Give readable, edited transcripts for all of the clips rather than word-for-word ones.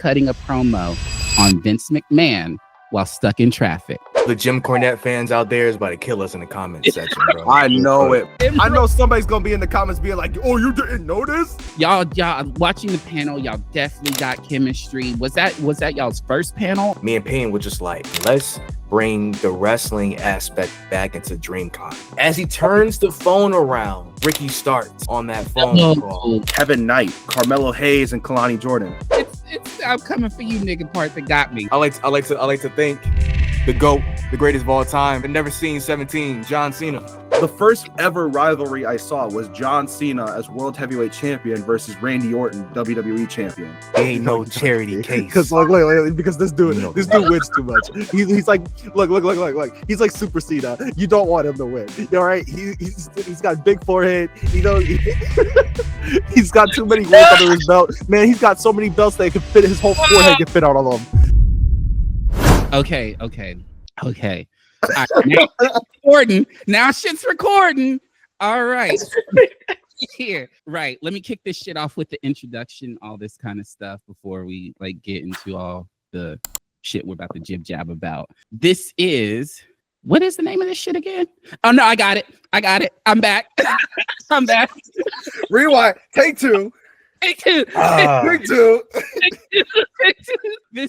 cutting a promo on Vince McMahon while stuck in traffic. The Jim Cornette fans out there is about to kill us in the comment section, bro. I know it. I know somebody's gonna be in the comments being like, "Oh, you didn't know this?" Y'all watching the panel, y'all definitely got chemistry. Was that y'all's first panel? Me and Payne were just like, let's bring the wrestling aspect back into DreamCon. As he turns the phone around, Ricky starts on that phone call. Kevin Knight, Carmelo Hayes, and Kalani Jordan. It's I'm coming for you, nigga part that got me. I like to thank the GOAT, the greatest of all time, and never seen 17, John Cena. The first ever rivalry I saw was John Cena as World Heavyweight Champion versus Randy Orton, WWE Champion. Ain't no charity case. Because because this dude wins too much. He's like, look. He's like Super Cena. You don't want him to win. All right. He's got a big forehead. You know, he's got too many weights under his belt. Man, he's got so many belts that his whole forehead can fit out all of them. Okay. All right, now shit's recording. All right. Here. Right. Let me kick this shit off with the introduction, all this kind of stuff before we like get into all the shit we're about to jib jab about. This is what is the name of this shit again? Oh no, I got it. I'm back. I'm back. Rewind. Take two. Take two. Take two.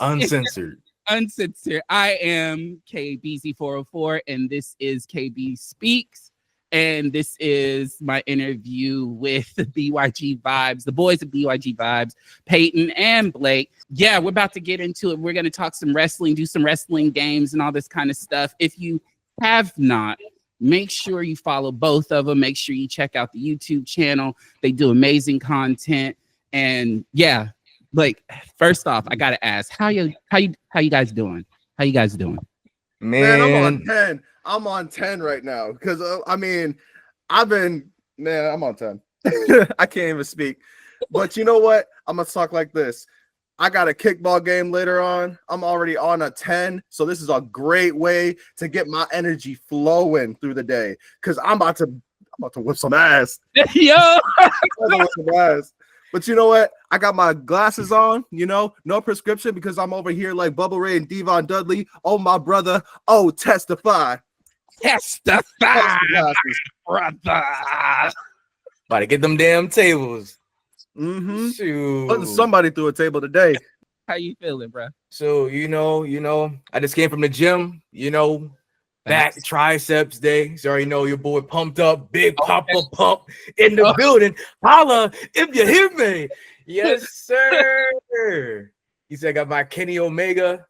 Uncensored. Uncensored. I am KBeezy 404, and this is KB Speaks, and this is my interview with the BYG Vibez, the boys of BYG Vibez, Peyton and Blake. Yeah, we're about to get into it. We're going to talk some wrestling, do some wrestling games and all this kind of stuff. If you have not, make sure you follow both of them. Make sure you check out the YouTube channel. They do amazing content, and yeah. Like, first off, I gotta ask, how you guys doing? How you guys doing? Man, I'm on 10. I'm on 10 right now because I'm on 10. I can't even speak. But you know what? I'm gonna talk like this. I got a kickball game later on. I'm already on a 10, so this is a great way to get my energy flowing through the day because I'm about to whip some ass. Yo, whip some ass. But you know what? I got my glasses on, no prescription because I'm over here like Bubba Ray and Devon Dudley. Oh, my brother. Oh, testify. Testify, brother. About to get them damn tables. Mm-hmm. Shoot. Somebody threw a table today. How you feeling, bro? So, I just came from the gym, back triceps day. So you already know your boy pumped up, big pop pump in the building. Holla if you hear me. Yes, sir. He said I got my Kenny Omega.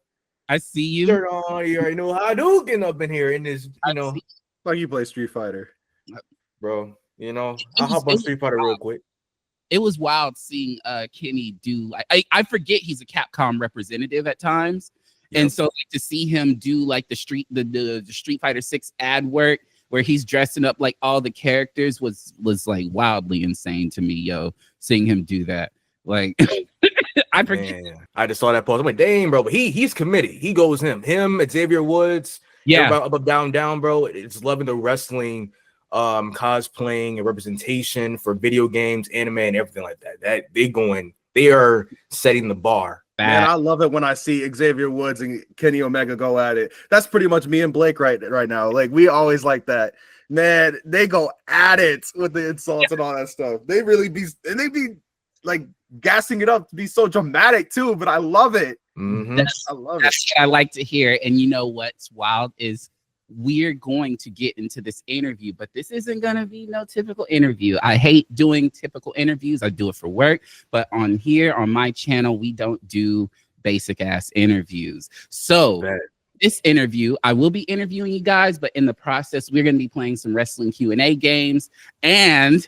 I see you. Shirt on. You already know how I do getting up in here in this, Like you play Street Fighter. Bro, I'll hop on Street Fighter real quick. It was wild seeing Kenny do I forget he's a Capcom representative at times. Yep. And so like, to see him do like the Street Fighter 6 ad work where he's dressing up like all the characters was like wildly insane to me, seeing him do that. Like I forget. Man, I just saw that post. I'm like, dang, bro, but he's committed. He goes him, Xavier Woods. Yeah, up, down, bro. It's loving the wrestling, cosplaying and representation for video games, anime, and everything like that. They are setting the bar. Man, I love it when I see Xavier Woods and Kenny Omega go at it. That's pretty much me and Blake right now. Like, we always like that. Man, they go at it with the insults and all that stuff. They be like gassing it up to be so dramatic too, but I love it. Mm-hmm. That's what I like to hear. And you know what's wild is we're going to get into this interview, but this isn't going to be no typical interview. I hate doing typical interviews. I do it for work, but on here, on my channel, we don't do basic ass interviews. So this interview, I will be interviewing you guys, but in the process, we're going to be playing some wrestling Q&A games. And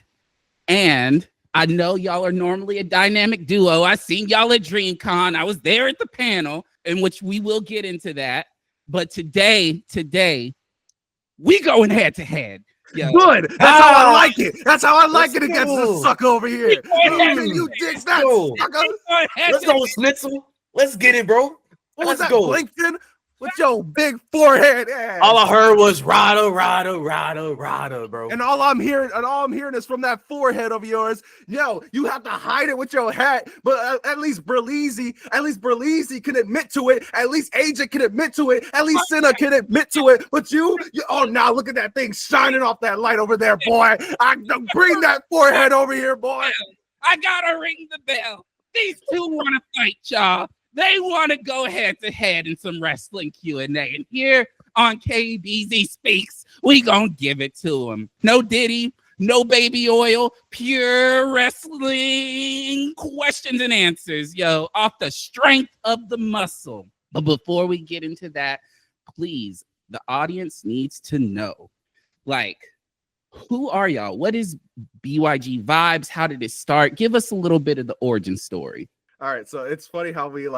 I know y'all are normally a dynamic duo. I seen y'all at DreamCon. I was there at the panel, in which we will get into that. But today, we going head to head. Good. That's how I like it. That's how I like it against this sucker over here. You dicks, that sucker. Let's go, Schnitzel. Let's get it, bro. Let's go. LinkedIn. with your big forehead ass. All I heard was rada, rada, rada, rada, bro. And all I'm hearing is from that forehead of yours. Yo, you have to hide it with your hat, but at least Berleezy can admit to it. At least Agent can admit to it. At least Senna can admit to it. But you oh, now look at that thing shining off that light over there, boy. Bring that forehead over here, boy. I gotta ring the bell. These two want to fight, y'all. They want to go head to head in some wrestling Q&A. And here on KBeezy Speaks, we gonna give it to them. No Diddy, no baby oil, pure wrestling questions and answers, yo, off the strength of the muscle. But before we get into that, please, the audience needs to know, like, who are y'all? What is BYG Vibez? How did it start? Give us a little bit of the origin story. All right, so it's funny how we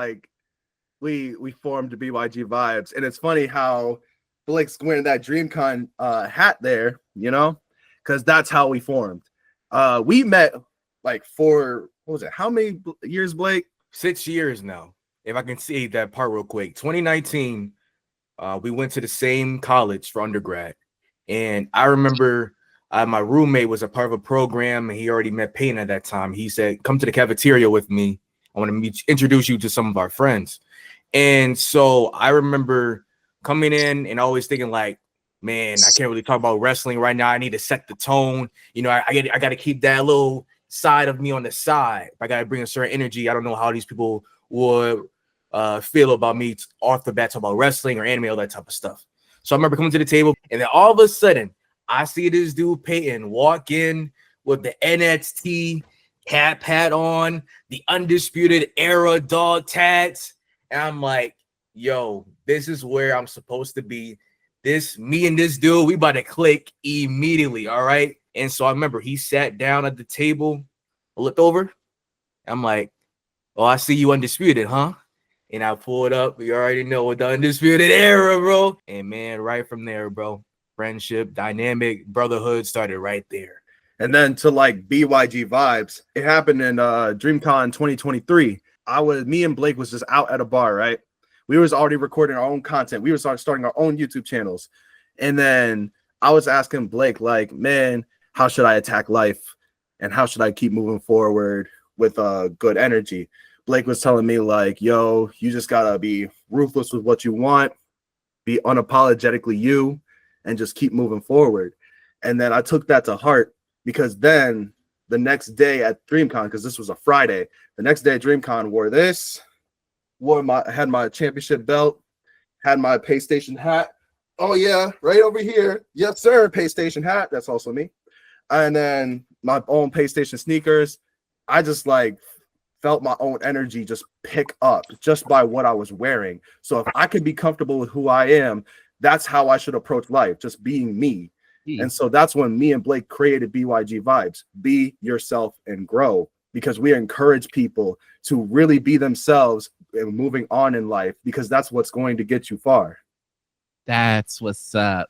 formed BYG Vibez, and it's funny how Blake's wearing that DreamCon hat there, you know, because that's how we formed. We met like for what was it? How many years, Blake? 6 years now. If I can see that part real quick, 2019, we went to the same college for undergrad, and I remember my roommate was a part of a program, and he already met Peyton at that time. He said, "Come to the cafeteria with me. I want to introduce you to some of our friends." And so I remember coming in and always thinking like, man, I can't really talk about wrestling right now. I need to set the tone. You know, I got to keep that little side of me on the side. I got to bring a certain energy. I don't know how these people would feel about me off the bat talk about wrestling or anime, all that type of stuff. So I remember coming to the table, and then all of a sudden I see this dude Peyton walk in with the NXT cap hat on, the Undisputed Era dog tags, and I'm like, yo, this is where I'm supposed to be. Me and this dude, we about to click immediately, all right? And so I remember he sat down at the table, I looked over, I'm like, oh, I see you Undisputed, huh? And I pulled up, you already know, with the Undisputed Era, bro. And man, right from there, bro, friendship, dynamic, brotherhood started right there. And then to like BYG Vibez, it happened in DreamCon 2023. Me and Blake was just out at a bar, right? We was already recording our own content. We were starting our own YouTube channels. And then I was asking Blake, like, man, how should I attack life? And how should I keep moving forward with good energy? Blake was telling me like, yo, you just gotta be ruthless with what you want, be unapologetically you, and just keep moving forward. And then I took that to heart, because then the next day at DreamCon, because this was a Friday, the next day at DreamCon had my championship belt, had my PlayStation hat. Oh yeah, right over here. Yes, sir, PlayStation hat. That's also me. And then my own PlayStation sneakers. I just like felt my own energy just pick up just by what I was wearing. So if I could be comfortable with who I am, that's how I should approach life, just being me. And so that's when me and Blake created BYG Vibez. Be yourself and grow, because we encourage people to really be themselves and moving on in life, because that's what's going to get you far. That's what's up.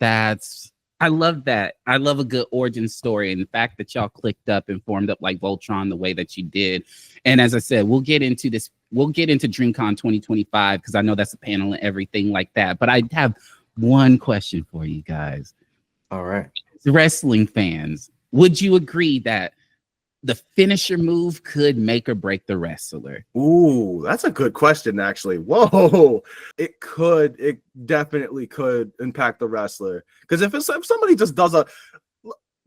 I love that. I love a good origin story, and the fact that y'all clicked up and formed up like Voltron the way that you did. And as I said, we'll get into this. We'll get into DreamCon 2025, because I know that's a panel and everything like that. But I have one question for you guys. All right. Wrestling fans, would you agree that the finisher move could make or break the wrestler? Ooh, that's a good question, actually. Whoa, it definitely could impact the wrestler. Because if somebody just does a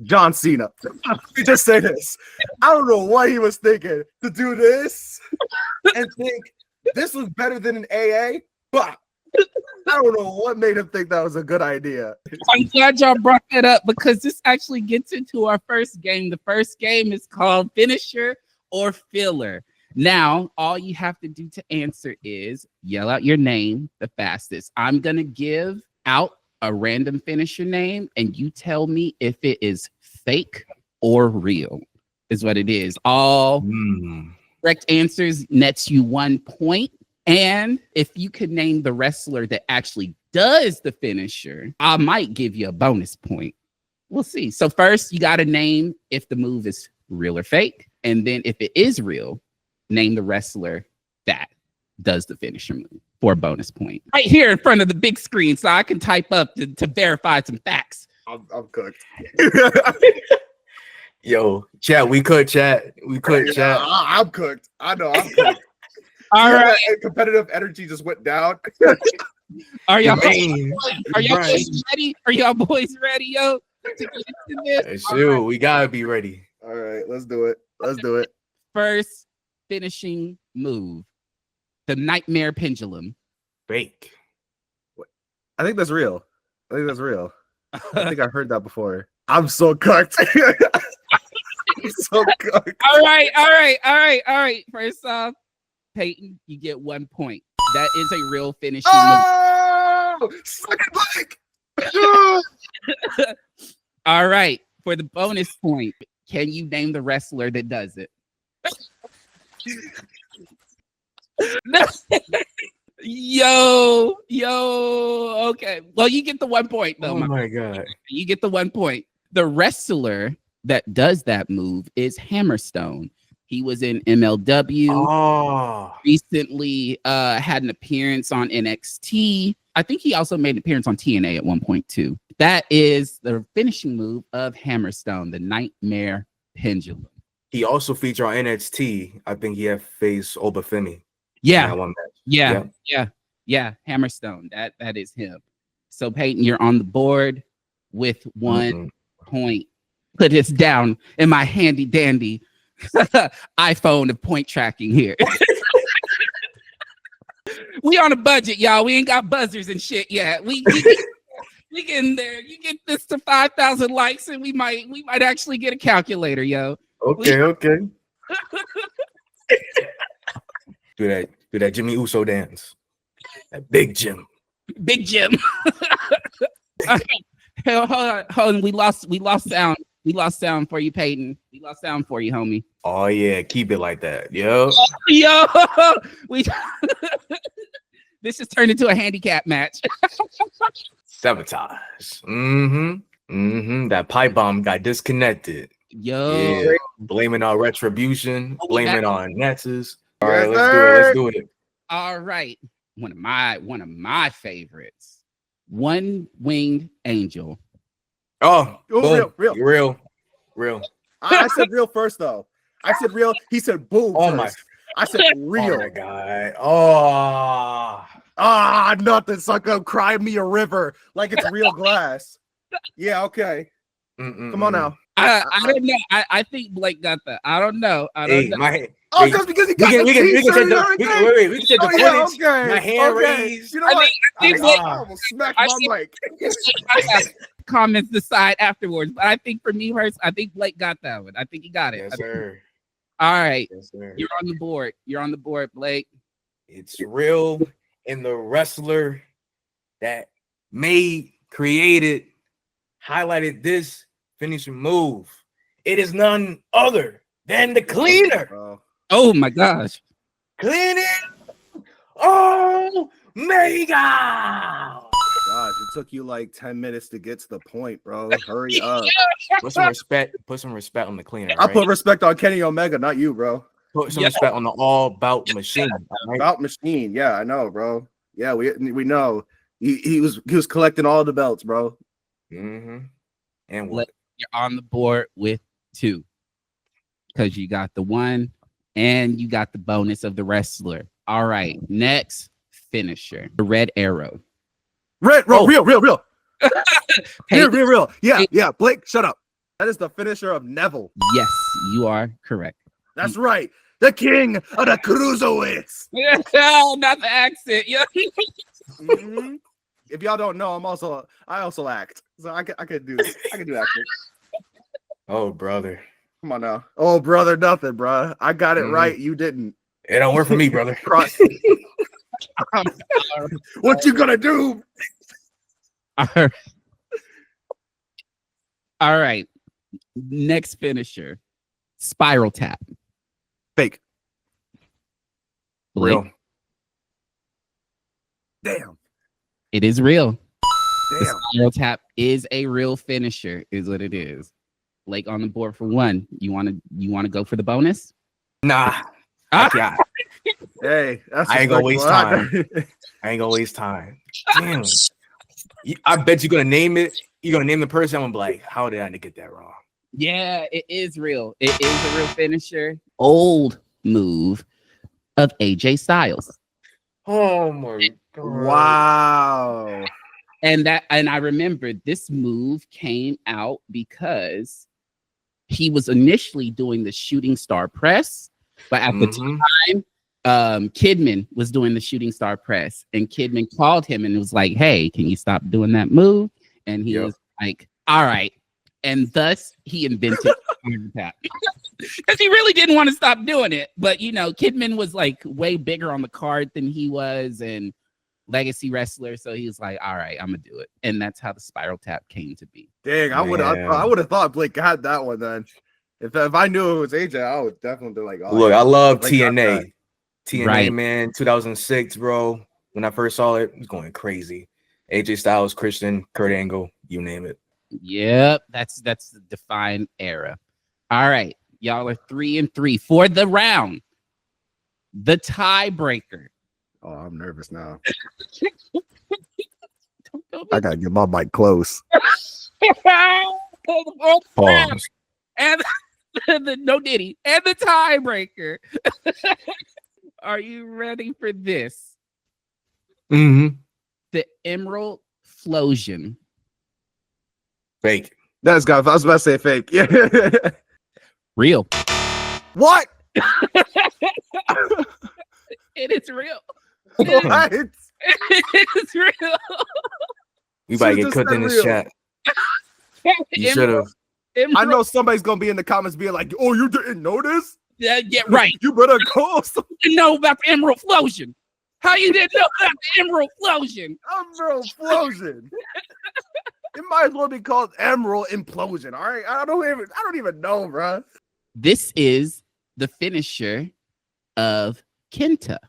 John Cena, let me just say this. I don't know what he was thinking to do this and think this was better than an AA, but I don't know what made him think that was a good idea. I'm glad y'all brought that up, because this actually gets into our first game. The first game is called Finisher or Filler. Now, all you have to do to answer is yell out your name the fastest. I'm going to give out a random finisher name, and you tell me if it is fake or real, is what it is. All correct answers nets you 1 point. And if you could name the wrestler that actually does the finisher, I might give you a bonus point. We'll see. So first, you got to name if the move is real or fake. And then if it is real, name the wrestler that does the finisher move for a bonus point. Right here in front of the big screen, so I can type up to verify some facts. I'm cooked. Yo, chat, we could chat. I'm cooked. I know I'm cooked. All right. Competitive energy just went down. Are y'all Dang. boys ready? Are y'all boys ready, yo? To get into this? Shoot, we gotta be ready. All right, let's do it. First finishing move, the Nightmare Pendulum. Fake. I think that's real. I think I heard that before. I'm so cooked. I'm so cooked. All right. First off, Peyton, you get 1 point. That is a real finishing move. Suck it, Blake. All right. For the bonus point, can you name the wrestler that does it? Yo. Okay. Well, you get the 1 point, though. Oh my God. You get the 1 point. The wrestler that does that move is Hammerstone. He was in MLW. Oh. Recently had an appearance on NXT. I think he also made an appearance on TNA at one point, too. That is the finishing move of Hammerstone, the Nightmare Pendulum. He also featured on NXT. I think he had faced Obafemi. Yeah. Hammerstone. That is him. So Peyton, you're on the board with 1 point. Put this down in my handy dandy iPhone of point tracking here. We on a budget, y'all. We ain't got buzzers and shit yet. We getting there. You get this to 5,000 likes, and we might actually get a calculator, yo. Okay. Do that Jimmy Uso dance. That Big Jim. Okay. Hold on. We lost sound. We lost sound for you, Peyton. We lost sound for you, homie. Oh yeah, keep it like that. Yo. This just turned into a handicap match. Sabotage. That pipe bomb got disconnected. Yo. Yeah. Blaming on Retribution. Blaming on Nexus. All right, let's do it. All right. One of my favorites. One-winged angel. Oh, real. I said real first though. I said real. He said boom. Oh first. I said real. Oh my God. Nothing. Sucker, cry me a river like it's real glass. Yeah, okay. Come on now. I don't know. I think Blake got that. I don't know. Just because he got the t-shirt and everything. We can take the footage. Okay. My hand raised. You know what? I almost smacked my mic. Comments decide afterwards, but I think for me first, I think Blake got that one. I think he got it. Yes, sir. All right. Yes, sir. You're on the board, Blake. It's real, and the wrestler that created, highlighted this finishing move. It is none other than the cleaner. Oh my gosh. Cleaning Omega. Gosh, it took you like 10 minutes to get to the point, bro. Hurry up. Put some respect on the cleaner. I put respect on Kenny Omega, not you, bro. Put some respect on the all-bout machine. Right? Bout machine. Yeah, I know, bro. Yeah, we know. He was collecting all the belts, bro. And what? You're on the board with 2. Because you got the 1 and you got the bonus of the wrestler. All right, next finisher. The Red Arrow. Real. Real. Yeah. Blake, shut up. That is the finisher of Neville. Yes, you are correct. That's right. The king of the cruiserweights. No, not the accent. Yeah. If y'all don't know, I also act. So I could do acting. Oh, brother. Come on now. Oh, brother, nothing, bro. I got it right. You didn't. It don't work for me, brother. What you gonna do? All right. Next finisher. Spiral tap. Fake. Blake. Real. Damn. It is real. Damn. The spiral tap is a real finisher, is what it is. Blake on the board for 1. You wanna go for the bonus? Nah. Hey, that's I ain't gonna waste time. respectable. I ain't gonna waste time. Damn. I bet you're gonna name it. You're gonna name the person. I'm gonna be like, how did I get that wrong? Yeah, it is real. It is a real finisher. Old move of AJ Styles. Oh my god! Wow. And I remember this move came out because he was initially doing the shooting star press, but at the time, Kidman was doing the shooting star press, and Kidman called him and was like, "Hey, can you stop doing that move?" And he was like, "All right." And thus he invented tap because he really didn't want to stop doing it. But you know, Kidman was like way bigger on the card than he was, and legacy wrestler. So he was like, "All right, I'm gonna do it." And that's how the spiral tap came to be. Dang, I would have thought Blake had that one then. If I knew it was AJ, I would definitely be like, oh, look, yeah, I love Blake TNA. TNA, Right. man, 2006, bro. When I first saw it was going crazy. AJ Styles, Christian, Kurt Angle, you name it. Yep, that's the defined era. All right, y'all are 3-3 for the round. The tiebreaker. Oh, I'm nervous now. I gotta get my mic close. Pause. And the no Diddy and the tiebreaker. Are you ready for this? Mm-hmm. The Emerald Flosion. Fake. That's got. I was about to say fake. Yeah. Real. What? It is real. What? It is real. We about to get Just cooked in this real. chat. You should have. I know somebody's gonna be in the comments being like, "Oh, you didn't know this? Yeah, right. You better go." You didn't know about the Emerald Flosion. How you didn't know about the Emerald Flosion? Emerald Implosion. It might as well be called Emerald Implosion. All right, I don't even know, bro. This is the finisher of Kenta.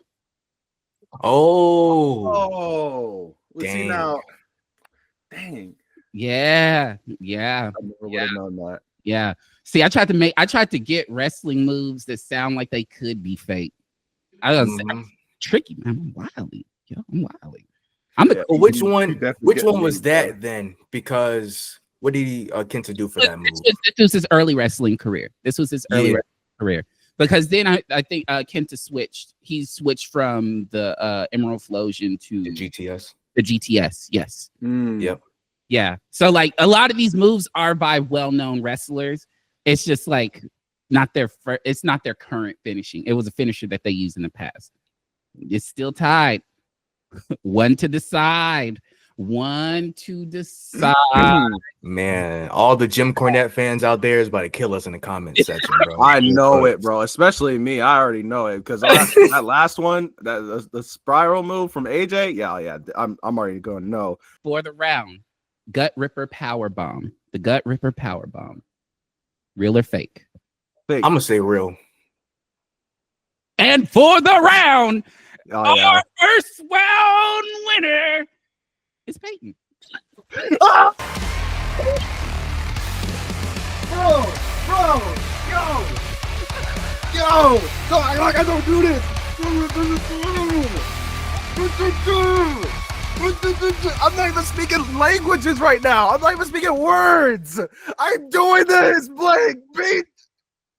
Oh. Oh, let's see Dang. now. Dang, Yeah. I never would have known that. Yeah. See, I tried to get wrestling moves that sound like they could be fake. I was tricky, man. I'm wily. Yo, I'm wily. Well, which You one definitely was get that me, then? Because what did he Kenta do for that move? This was his early wrestling career. This was his early wrestling career. Because then I think Kenta switched. He switched from the Emerald Flosion to The GTS. The GTS. Yes. Yep. Yeah. So like a lot of these moves are by well-known wrestlers. It's just like it's not their current finishing. It was a finisher that they used in the past. It's still tied. One to decide. Man, all the Jim Cornette fans out there is about to kill us in the comment section, bro. I know it, bro. Especially me. I already know it because that last one, the spiral move from AJ. Yeah. I'm already going no. For the round, Gut Ripper Power Bomb. The Gut Ripper Power Bomb. Real or fake? Fake. I'm gonna say real. And for the round, our first round winner is Peyton. Bro, yo, I don't do this. I'm not even speaking languages right now. I'm not even speaking words. I'm doing this, Blake. Beat,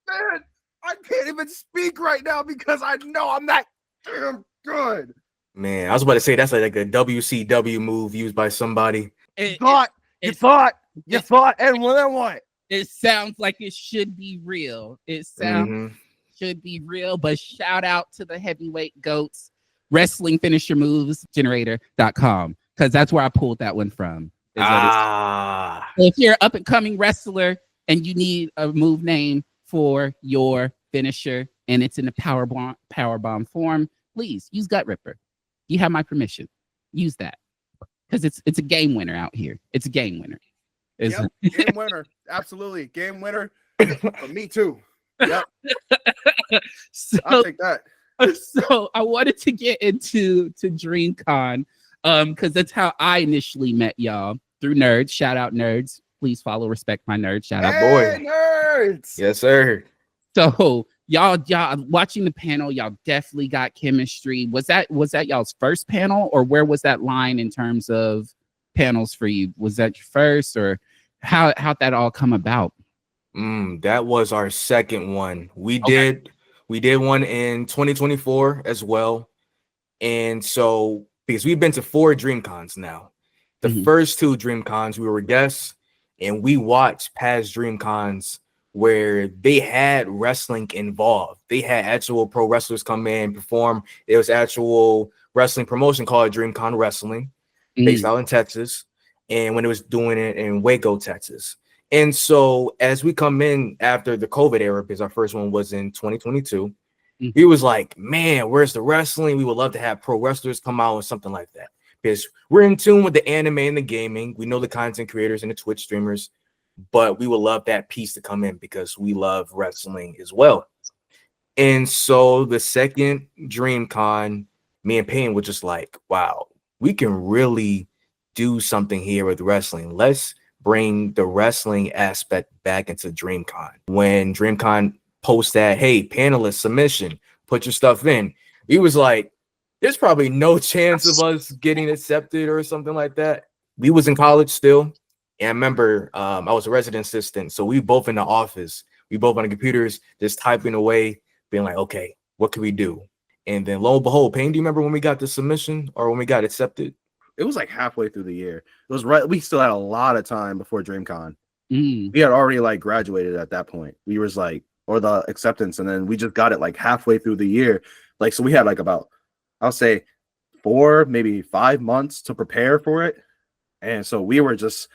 man. I can't even speak right now because I know I'm not damn good. Man, I was about to say that's like a WCW move used by somebody. You thought, and then what? It sounds like it should be real. It sounds should be real, but shout out to the heavyweight goats, wrestling finisher moves generator.com, because that's where I pulled that one from. If you're an up and coming wrestler and you need a move name for your finisher and it's in the power bomb form, please use Gut Ripper. You have my permission. Use that because it's a game winner out here. It's a game winner. Yep, game winner. Absolutely. Game winner. For me too. Yep. I'll take that. So I wanted to get into DreamCon because that's how I initially met y'all, through nerds. Shout out nerds. Please follow Respect My Nerds. Shout out boy. Nerds. Yes, sir. So y'all watching the panel, y'all definitely got chemistry. Was that y'all's first panel, or where was that line in terms of panels for you? Was that your first, or how'd that all come about? That was our second one. We did one in 2024 as well. And so because we've been to 4 DreamCons now. The first 2 DreamCons we were guests, and we watched past DreamCons where they had wrestling involved. They had actual pro wrestlers come in, perform. There was actual wrestling promotion called DreamCon Wrestling, based out in Texas. And when it was doing it in Waco, Texas. And so as we come in after the COVID era, because our first one was in 2022, he was like, man, where's the wrestling? We would love to have pro wrestlers come out with something like that. Because we're in tune with the anime and the gaming. We know the content creators and the Twitch streamers, but we would love that piece to come in because we love wrestling as well. And so the second DreamCon, me and Payne were just like, wow, we can really do something here with wrestling. Let's bring the wrestling aspect back into DreamCon. When DreamCon post that, hey, panelist submission, put your stuff in, he was like, there's probably no chance of us getting accepted or something like that. We was in college still, and I remember I was a resident assistant, so we both in the office, we both on the computers, just typing away, being like, okay, what can we do? And then lo and behold, Payne, do you remember when we got the submission or when we got accepted? It was like halfway through the year. It was right. We still had a lot of time before DreamCon. We had already like graduated at that point. We was like, or the acceptance, and then we just got it like halfway through the year. Like, so we had like about, I'll say 4, maybe 5 months to prepare for it. And so we were just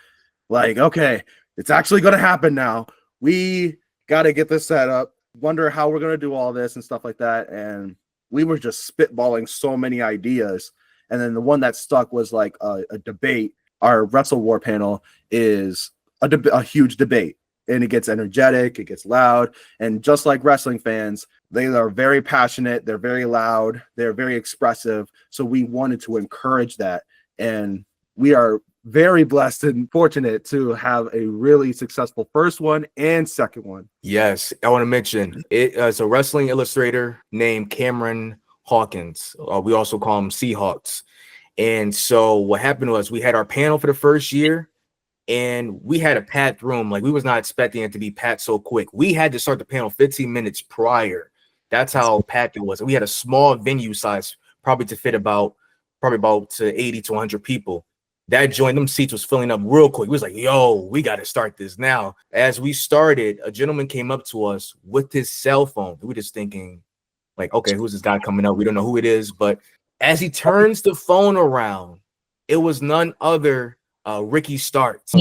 like, okay, it's actually going to happen now. We got to get this set up, wonder how we're going to do all this and stuff like that. And we were just spitballing so many ideas. And then the one that stuck was like a debate. Our Wrestle War panel is a huge debate, and it gets energetic, it gets loud. And just like wrestling fans, they are very passionate, they're very loud, they're very expressive. So we wanted to encourage that. And we are very blessed and fortunate to have a really successful first one and second one. Yes, I want to mention it as a wrestling illustrator named Cameron Hawkins. We also call him Seahawks. And so what happened was we had our panel for the first year, and we had a packed room. Like, we was not expecting it to be packed so quick. We had to start the panel 15 minutes prior. That's how packed it was. And we had a small venue size, probably to fit about to 80 to 100 people. That joint, them seats was filling up real quick. He was like, yo, we got to start this now. As we started, a gentleman came up to us with his cell phone. We were just thinking, like, okay, who's this guy coming up? We don't know who it is. But as he turns the phone around, it was none other Ricky Starks.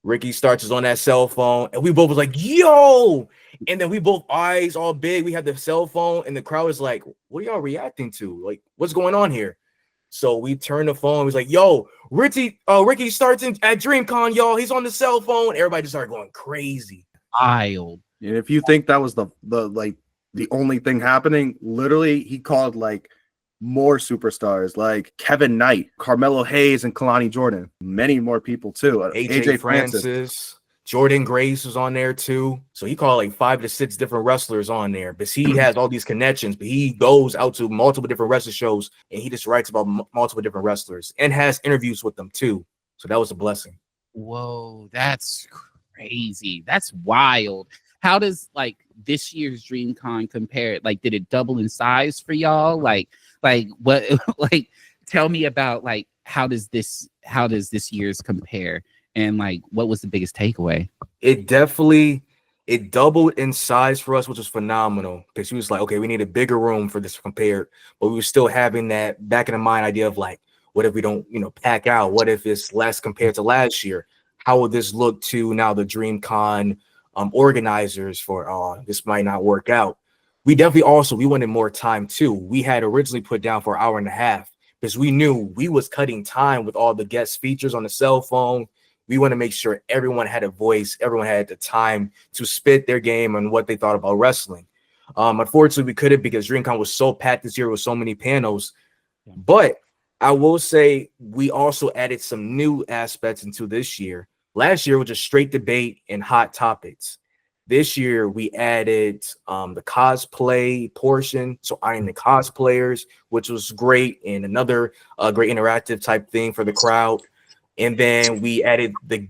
Ricky Starks is on that cell phone, and we both was like, yo. And then we both eyes all big. We had the cell phone, and the crowd was like, what are y'all reacting to? Like, what's going on here? So we turned the phone. He was like, yo, Ricky Starks at DreamCon, y'all. He's on the cell phone. Everybody just started going crazy. Wild. And if you think that was the only thing happening, literally he called like more superstars like Kevin Knight, Carmelo Hayes, and Kalani Jordan. Many more people too. AJ Francis. Jordan Grace was on there too. So he called like 5 to 6 different wrestlers on there. But he has all these connections. But he goes out to multiple different wrestling shows, and he just writes about multiple different wrestlers and has interviews with them too. So that was a blessing. Whoa, that's crazy. That's wild. How does like this year's DreamCon compare? Like, did it double in size for y'all? Like what? Like, tell me about like how does this year's compare? And like, what was the biggest takeaway? It doubled in size for us, which was phenomenal, because she was like, okay, we need a bigger room for this compared, but we were still having that back in the mind idea of like, what if we don't, pack out? What if it's less compared to last year? How would this look to now the DreamCon organizers for, this might not work out. We definitely we wanted more time too. We had originally put down for an hour and a half because we knew we was cutting time with all the guest features on the cell phone. We want to make sure everyone had a voice, everyone had the time to spit their game on what they thought about wrestling. Unfortunately, we couldn't because DreamCon was so packed this year with so many panels. But I will say we also added some new aspects into this year. Last year was just straight debate and hot topics. This year we added the cosplay portion, so eyeing the cosplayers, which was great, and another great interactive type thing for the crowd. And then we added the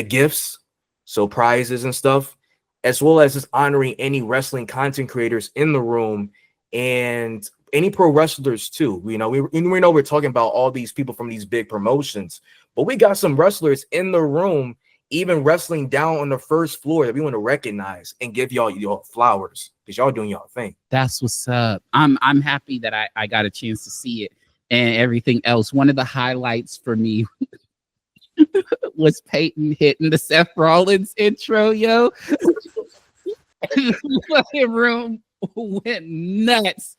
gifts, so prizes and stuff, as well as just honoring any wrestling content creators in the room and any pro wrestlers too. We know we're talking about all these people from these big promotions, but we got some wrestlers in the room, even wrestling down on the first floor, that we want to recognize and give y'all flowers because y'all doing y'all thing. That's what's up. I'm happy that I got a chance to see it and everything else. One of the highlights for me was Peyton hitting the Seth Rollins intro, yo. The fucking room went nuts.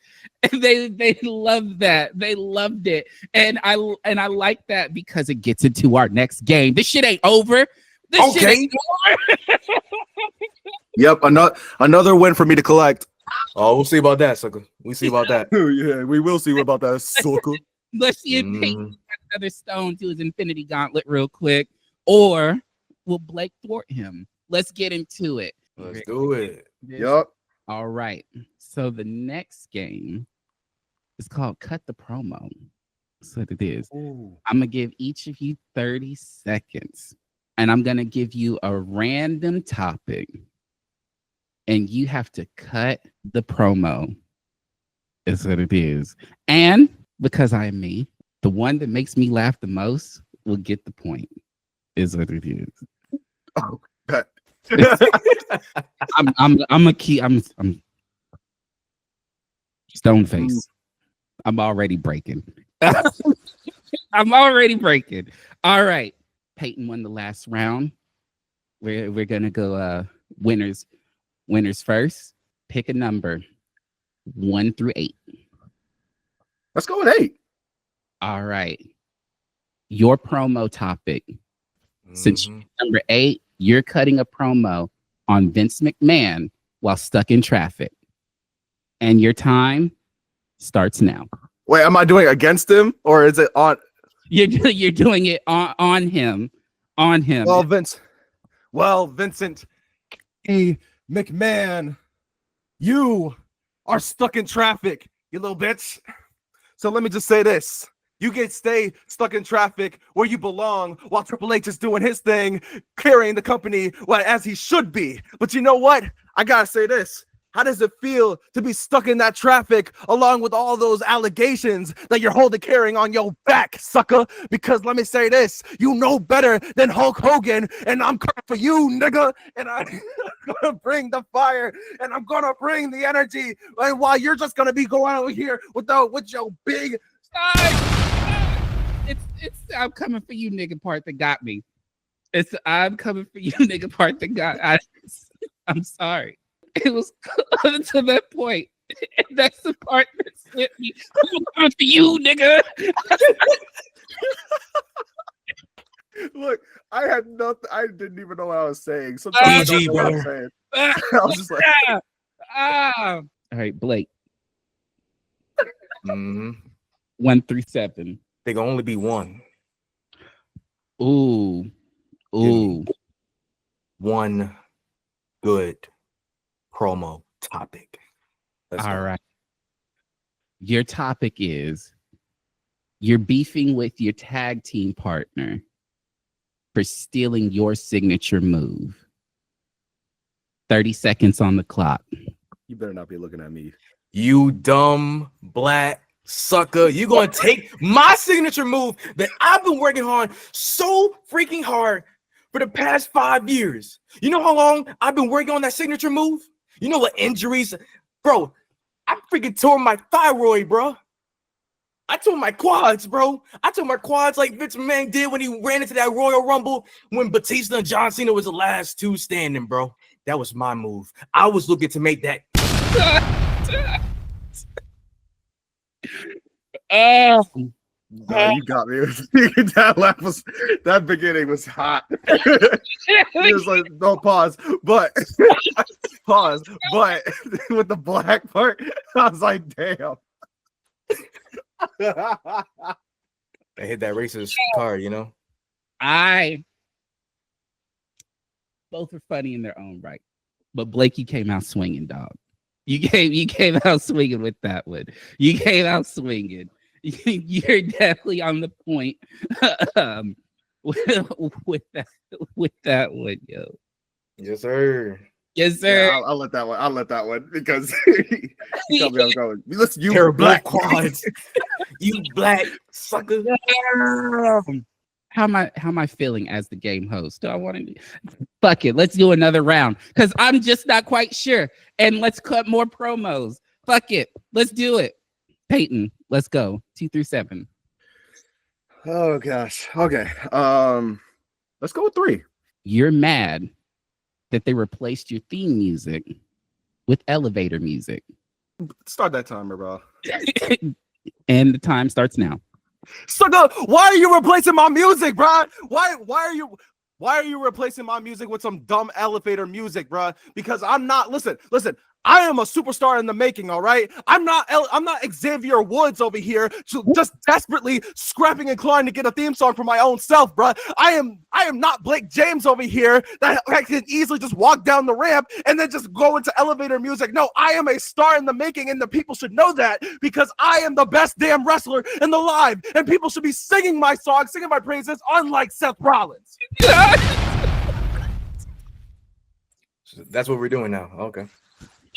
They loved that. They loved it. And I like that because it gets into our next game. This shit ain't over. This shit ain't over. Yep, another win for me to collect. Oh, we'll see about that, sucker. We see about that. Yeah, we will see about that, sucker. Let's see if Peyton got another stone to his Infinity Gauntlet real quick, or will Blake thwart him? Let's get into it. Let's do it. Yup. All right. So the next game is called Cut the Promo. So it is. Ooh. I'm gonna give each of you 30 seconds, and I'm gonna give you a random topic, and you have to cut the promo. Is what it is. And because I am me, the one that makes me laugh the most will get the point. Is what it is. Oh, bet. I'm stone face. I'm already breaking. I'm already breaking. All right. Peyton won the last round. We're gonna go winners first. Pick a number 1 through 8. Let's go with 8. All right. Your promo topic. Since you're number 8, you're cutting a promo on Vince McMahon while stuck in traffic. And your time starts now. Wait, am I doing against him or is it on? You're doing it on him. On him. Well, Vincent A. McMahon, you are stuck in traffic, you little bitch. So let me just say this. You stay stuck in traffic where you belong while Triple H is doing his thing, carrying the company as he should be. But you know what? I gotta say this. How does it feel to be stuck in that traffic along with all those allegations that you're carrying on your back, sucker? Because let me say this, you know better than Hulk Hogan, and I'm coming for you, nigga. And I'm gonna bring the fire, and I'm gonna bring the energy. And while you're just gonna be going over here with your big. It's I'm coming for you, nigga part that got me. It's I'm coming for you, nigga part that got. I'm sorry. It was to that point. And that's the part that hit me. I'm coming for you, nigga. Look, I had nothing. I didn't even know what I was saying. Sometimes I don't know what I'm saying. I was just like, all right, Blake. 1 through 7. They can only be 1. Ooh. One good promo topic. All right. Your topic is you're beefing with your tag team partner for stealing your signature move. 30 seconds on the clock. You better not be looking at me. You dumb black sucker. You're going to take my signature move that I've been working on so freaking hard for the past 5 years. You know how long I've been working on that signature move? You know what injuries? Bro, I freaking tore my thyroid, bro. I tore my quads, bro. I tore my quads like Vince McMahon did when he ran into that Royal Rumble when Batista and John Cena was the last two standing, bro. That was my move. I was looking to make that. No, you got me. That beginning was hot. It was like, no, pause. But with the black part, I was like, damn. I hit that racist card, you know. Both are funny in their own right. But Blake, you came out swinging, dog. You came out swinging with that one. You came out swinging. You're definitely on the point with that one, yo. Yes, sir. Yes, sir. Yeah, I'll let that one. I'll let that one because you got me on going. Listen, you You're black black quads. You black sucker. How am I feeling as the game host? Do I want to? Fuck it. Let's do another round because I'm just not quite sure. And let's cut more promos. Fuck it. Let's do it. Peyton, let's go. 2 through 7. Oh gosh. Okay. Let's go with 3. You're mad that they replaced your theme music with elevator music. Start that timer, bro. And the time starts now. Sucker, why are you replacing my music, bro? Why are you replacing my music with some dumb elevator music, bro? Because I'm not. Listen. I am a superstar in the making, all right? I'm not Xavier Woods over here, just desperately scrapping and clawing to get a theme song for my own self, bro. I am not Blake James over here that I can easily just walk down the ramp and then just go into elevator music. No, I am a star in the making, and the people should know that because I am the best damn wrestler in the live, and people should be singing my songs, singing my praises, unlike Seth Rollins. That's what we're doing now. Okay.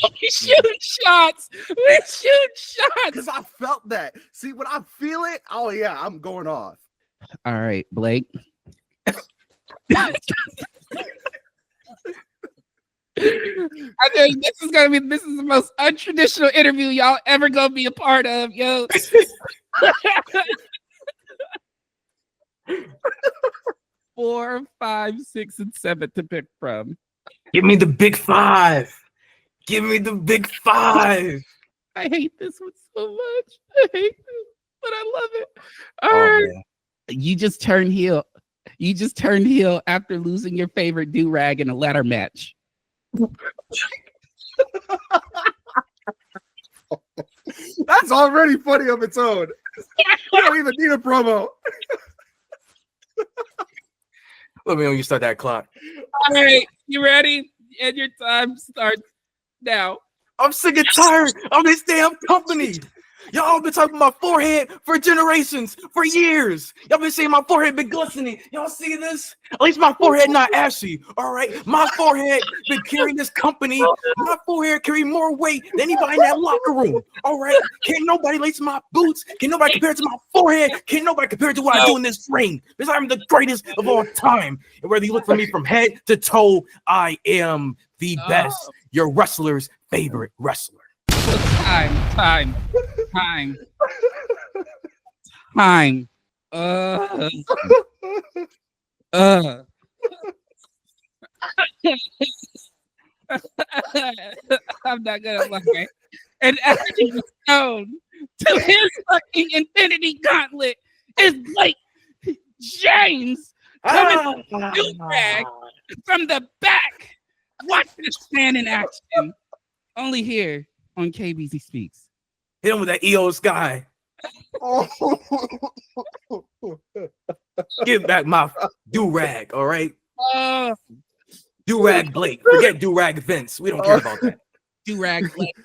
We shoot shots. Because I felt that. See, when I feel it, oh yeah, I'm going off. All right, Blake. I think this is the most untraditional interview y'all ever gonna be a part of, yo. 4, 5, 6, and 7 to pick from. Give me the big 5. Give me the big 5. I hate this one so much. I hate this, but I love it. All right. Man. You just turned heel. You just turned heel after losing your favorite do-rag in a ladder match. That's already funny of its own. You don't even need a promo. Let me know when you start that clock. All right, you ready? And your time starts now. I'm sick and tired of this damn company. Y'all been talking about my forehead for generations, for years. Y'all been saying my forehead been glistening. Y'all see this? At least my forehead not ashy. All right, my forehead been carrying this company. My forehead carry more weight than anybody in that locker room. All right, can't nobody lace my boots. Can't nobody compare it to my forehead. Can't nobody compare it to what I do in this ring. Because I'm the greatest of all time. And whether you look for me from head to toe, I am the best. Your wrestler's favorite wrestler. Time. I'm not gonna lie. And adding stone to his fucking infinity gauntlet is Blake James coming from the back. Watch this man in action. Only here on KBeezy Speaks. Hit him with that EO Sky. Give back my do-rag, all right? Do-rag Blake. Forget do-rag Vince. We don't care about that. Do-rag Blake.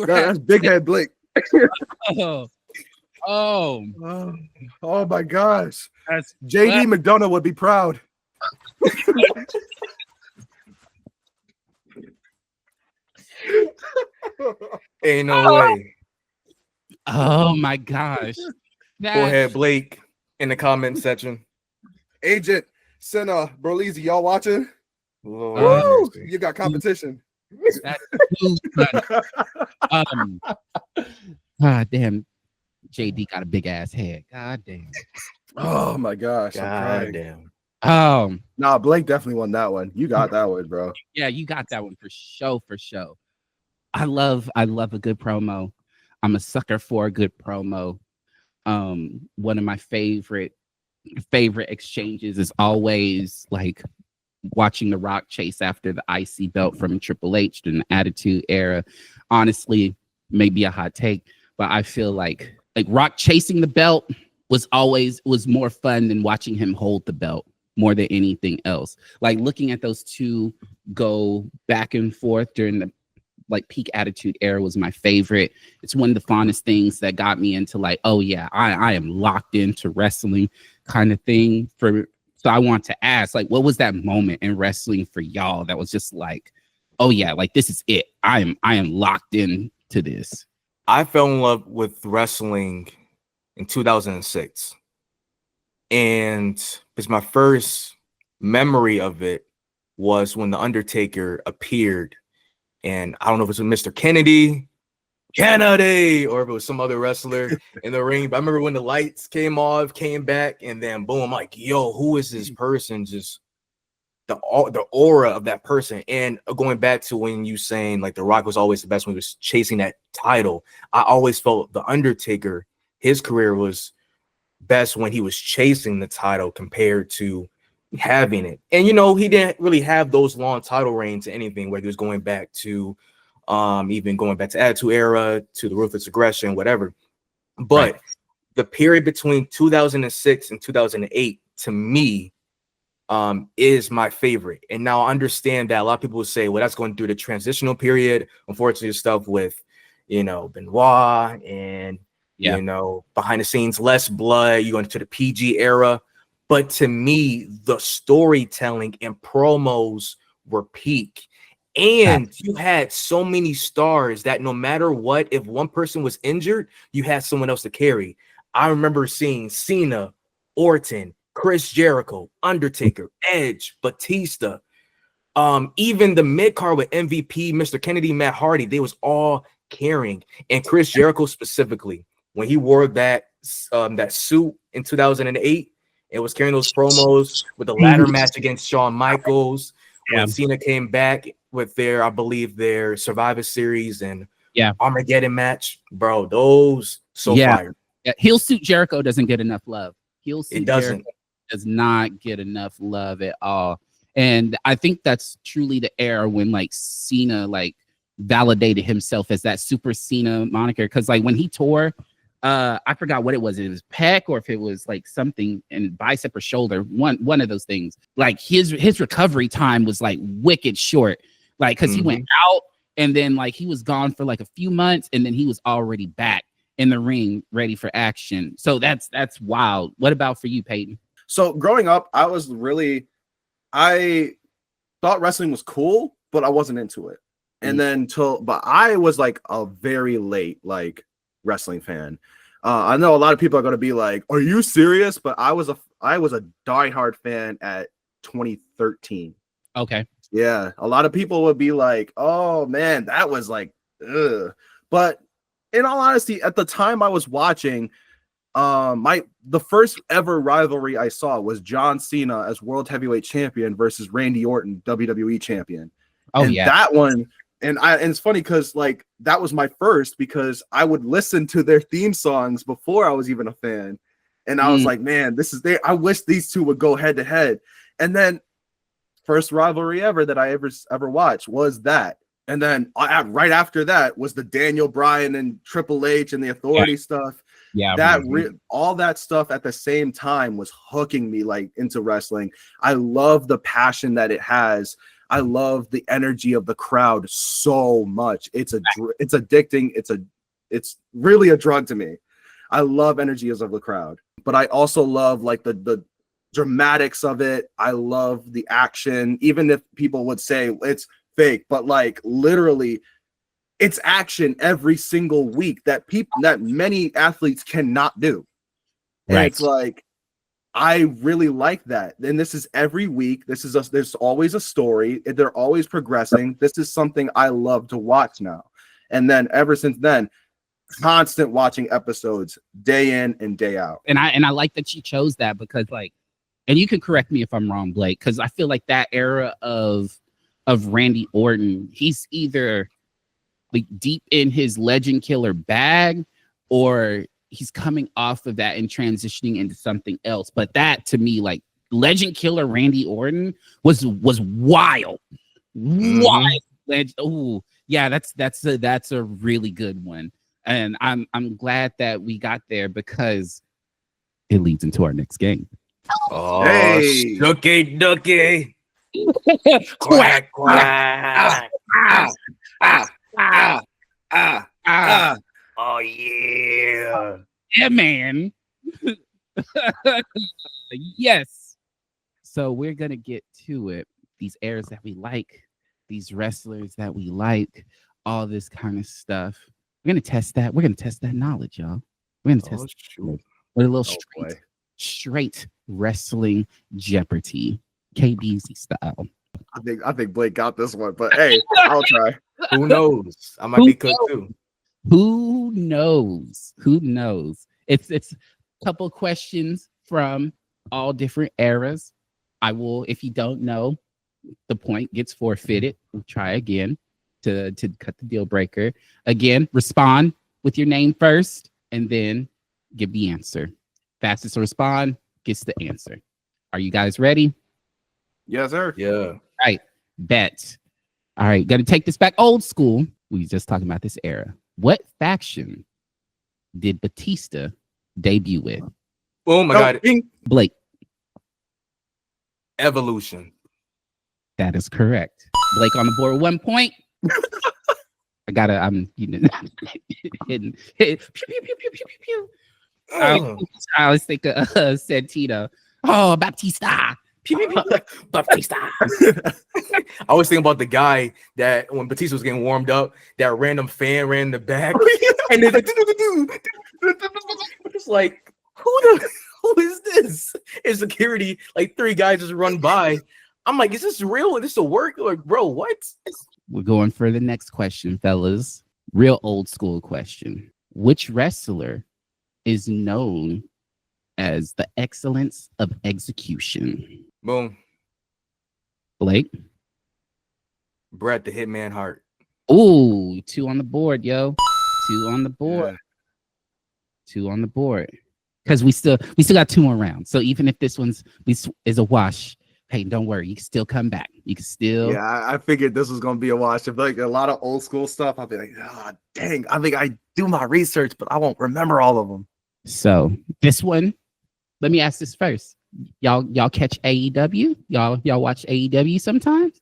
That's Big Head Blake. Oh my gosh. That's JD McDonough would be proud. Ain't no way. Oh my gosh. Go ahead, Blake, in the comment section. Agent Senna Berlizzi, y'all watching? Lord, you got competition. God damn. JD got a big ass head. God damn. Oh my gosh. God damn. Nah, Blake definitely won that one. You got that one, bro. Yeah, you got that one for show. I love a good promo. I'm a sucker for a good promo. One of my favorite exchanges is always like watching The Rock chase after the IC belt from Triple H in the Attitude Era. Honestly, maybe a hot take, but I feel like Rock chasing the belt was more fun than watching him hold the belt more than anything else. Like looking at those two go back and forth during the like peak Attitude Era was my favorite. It's one of the fondest things that got me into like, oh yeah, I am locked into wrestling kind of thing. So I want to ask, like, what was that moment in wrestling for y'all that was just like, oh yeah, like this is it. I am locked in to this. I fell in love with wrestling in 2006. And it's my first memory of it was when The Undertaker appeared. And I don't know if it was Mr. Kennedy, or if it was some other wrestler in the ring. But I remember when the lights came off, came back, and then boom, I'm like, yo, who is this person? Just the aura of that person. And going back to when you saying like The Rock was always the best when he was chasing that title, I always felt The Undertaker, his career was best when he was chasing the title compared to having it. And you know, he didn't really have those long title reigns or anything where he was going back to even going back to Attitude Era, to the Ruthless Aggression, whatever. But the period between 2006 and 2008 to me is my favorite. And now I understand that a lot of people will say, well, that's going through the transitional period. Unfortunately, stuff with, you know, Benoit and you know, behind the scenes, less blood, you go into the PG era. But to me, the storytelling and promos were peak. And you had so many stars that no matter what, if one person was injured, you had someone else to carry. I remember seeing Cena, Orton, Chris Jericho, Undertaker, Edge, Batista, even the mid-card with MVP, Mr. Kennedy, Matt Hardy, they was all carrying. And Chris Jericho specifically, when he wore that suit in 2008, it was carrying those promos with the ladder match against Shawn Michaels. When Cena came back with their, I believe, their Survivor Series and Armageddon match, bro, those fire. Yeah, heel suit Jericho doesn't get enough love. Heel suit Jericho does not get enough love at all. And I think that's truly the era when like Cena like validated himself as that Super Cena moniker. Because like when he tore, I forgot what it was. It was pec or if it was like something in bicep or shoulder. One of those things. Like his recovery time was like wicked short. Like because he went out and then like he was gone for like a few months and then he was already back in the ring ready for action. So that's wild. What about for you, Peyton? So growing up, I thought wrestling was cool, but I wasn't into it. And then but I was like a very late like wrestling fan. I know a lot of people are going to be like, "Are you serious?" But I was a diehard fan at 2013. Okay. Yeah, a lot of people would be like, "Oh man, that was like," ugh. But in all honesty, at the time I was watching, the first ever rivalry I saw was John Cena as World Heavyweight Champion versus Randy Orton, WWE Champion. That one. And it's funny because like that was my first because I would listen to their theme songs before I was even a fan. And I was like, man, I wish these two would go head to head. And then first rivalry ever that I ever watched was that. And then right after that was the Daniel Bryan and Triple H and the Authority stuff. Yeah, all that stuff at the same time was hooking me like into wrestling. I love the passion that it has. I love the energy of the crowd so much. It's addicting. It's really a drug to me. I love energies of the crowd, but I also love like the dramatics of it. I love the action, even if people would say it's fake, but like literally it's action every single week that many athletes cannot do. And it's like, I really like that. And this is every week. There's always a story. They're always progressing. This is something I love to watch now. And then ever since then, constant watching episodes day in and day out. And I like that you chose that because like, and you can correct me if I'm wrong, Blake, because I feel like that era of Randy Orton, he's either like deep in his legend killer bag or he's coming off of that and transitioning into something else. But that to me, like legend killer Randy Orton was wild. Wild. Oh yeah, that's a really good one. And I'm glad that we got there because it leads into our next game. Oh, hey. Ducky. Quack, quack. Oh, yeah. Yeah, man. Yes. So we're gonna get to it. These eras that we like, these wrestlers that we like, all this kind of stuff. We're gonna test that. We're gonna test that knowledge, y'all. We're gonna test with a little straight wrestling Jeopardy, KBeezy style. I think Blake got this one, but hey, I'll try. Who knows? I might be cooked too. Who knows? Who knows? It's a couple questions from all different eras. I will, if you don't know, the point gets forfeited. We'll try again to cut the deal breaker. Again, respond with your name first and then give the answer. Fastest to respond gets the answer. Are you guys ready? Yes, sir. Yeah. All right, bet. All right, gonna take this back old school. We was just talking about this era. What faction did Batista debut with? Boom, I got it. Blake. Evolution. That is correct. Blake on the board, 1 point. I'm hitting. Pew, pew, pew, pew, pew, pew, pew. I always think of Santino. Oh, Baptista. Pew, pew, pew. Baptista. I always think about the guy that when Batista was getting warmed up, that random fan ran in the back, and they're like, it's like, who is this? And security, like 3 guys just run by. I'm like, is this real? Is this a work? Like, bro, what? We're going for the next question, fellas. Real old school question. Which wrestler is known as the excellence of execution? Boom. Blake. Bret the Hitman Hart. Ooh, 2 on the board, yo. 2 on the board. Yeah. 2 on the board. Because we still got 2 more rounds. So even if this one's is a wash, hey, don't worry, you can still come back. You can still. Yeah, I figured this was gonna be a wash. If like a lot of old school stuff, I'll be like, oh, dang. I think I do my research, but I won't remember all of them. So this one, let me ask this first. Y'all catch AEW? Y'all watch AEW sometimes?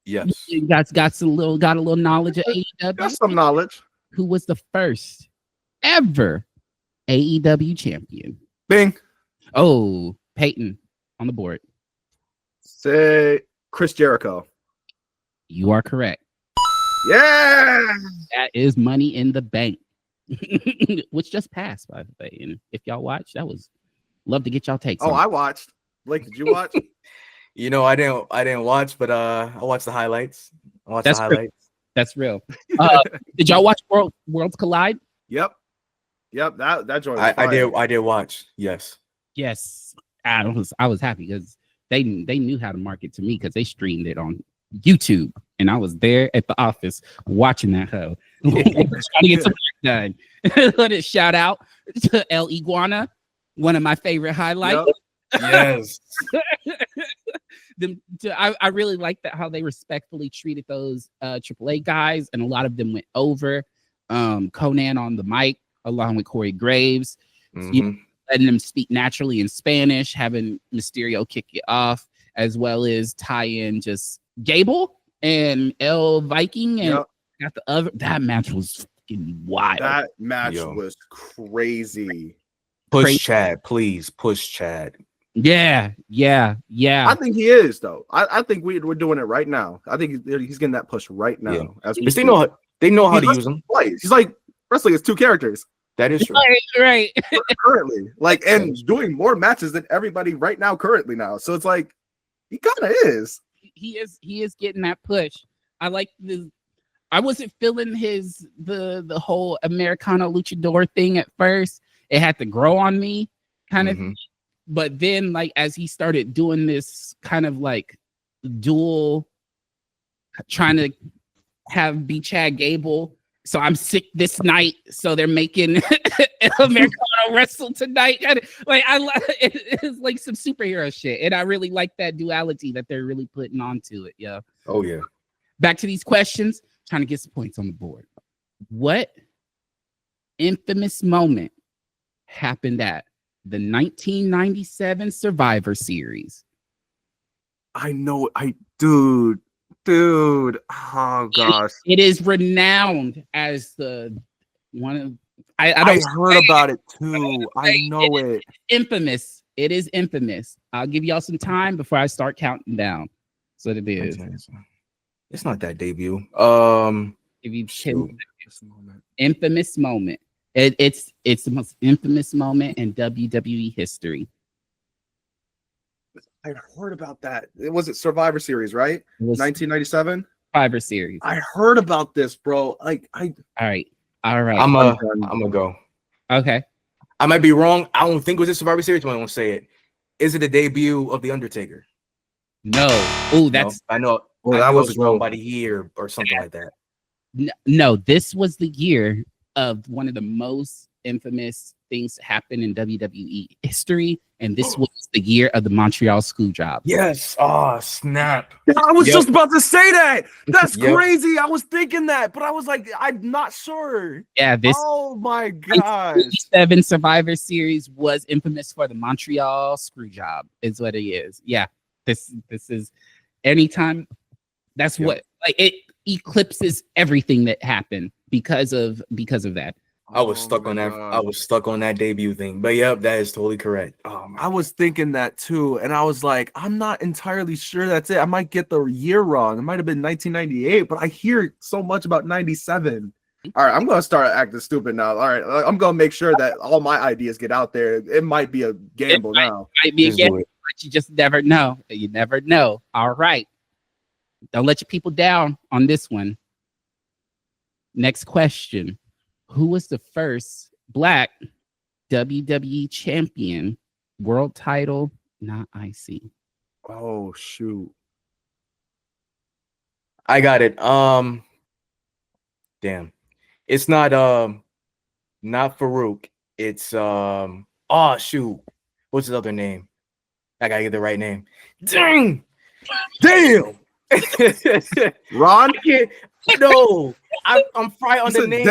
Yes. You guys got a little knowledge of AEW? Got some knowledge. Who was the first ever AEW champion? Bing. Oh, Peyton on the board. Say Chris Jericho. You are correct. Yeah. That is Money in the Bank, which just passed, by the way. And if y'all watch, that was love to get y'all takes. Oh, I watched. Blake, did you watch? You know, I didn't watch, but I watched the highlights. That's real. Did y'all watch Worlds Collide? Yep. That joint. I did watch. Yes. I was happy because they knew how to market to me because they streamed it on YouTube and I was there at the office watching that hoe. Trying to get some work done. Let it shout out to El Iguana, one of my favorite highlights. Yep. Yes. I really like that how they respectfully treated those AAA guys, and a lot of them went over. Conan on the mic along with Corey Graves, letting them speak naturally in Spanish, having Mysterio kick it off, as well as tie in just Gable and El Viking, and got the other. That match was fucking wild. That match was crazy. Push Chad, please. Push Chad. Yeah. I think he is though. I think we're doing it right now. I think he's getting that push right now. Because they know how to use him. He's like wrestling is 2 characters. That is true. Right. Currently, like, and doing more matches than everybody right now. Currently now, so it's like he kind of is. He is getting that push. I like the. I wasn't feeling the whole Americano luchador thing at first. It had to grow on me, kind of. But then, like, as he started doing this kind of like dual, trying to be Chad Gable. So I'm sick this night. So they're making Americano wrestle tonight. Like it's like some superhero shit, and I really like that duality that they're really putting onto it. Yeah. Oh yeah. Back to these questions. Trying to get some points on the board. What infamous moment happened at the 1997 Survivor Series I know. Dude. Oh gosh. It is renowned as the one of. I don't heard about it too. I know it. Infamous. It is infamous. I'll give y'all some time before I start counting down. So it is. It's not that debut. If you infamous moment. It's the most infamous moment in WWE history. I heard about that. It was Survivor Series, right? It was 1997 Survivor Series. I heard about this, bro. All right. I'm gonna go. Okay. I might be wrong. I don't think it was a Survivor Series, but I won't say it. Is it the debut of The Undertaker? No. Oh, that's I know. Well, that was wrong by the year or something like that. no. This was the year of one of the most infamous things to happen in WWE history, and this was the year of the Montreal screw job. Yes. Oh, snap. I was just about to say that. That's crazy. I was thinking that, but I was like, I'm not sure. Yeah, this. Oh my gosh. 7 Survivor Series was infamous for the Montreal screw job. Is what it is. Yeah, this is anytime. That's what like it eclipses everything that happened because of that. I was stuck on that. I was stuck on that debut thing. But yep, that is totally correct. I was thinking that too, and I was like, I'm not entirely sure that's it. I might get the year wrong. It might have been 1998, but I hear so much about 97. All right, I'm gonna start acting stupid now. All right, I'm gonna make sure that all my ideas get out there. It might be a gamble now. Might be a gamble, but you just never know. You never know. All right, don't let your people down on this one. Next question. Who was the first Black WWE champion? World title, not IC. Oh shoot. I got it. Damn. It's not Farouk. It's oh shoot. What's his other name? I gotta get the right name. Damn. Ron? No, I'm fried on the name.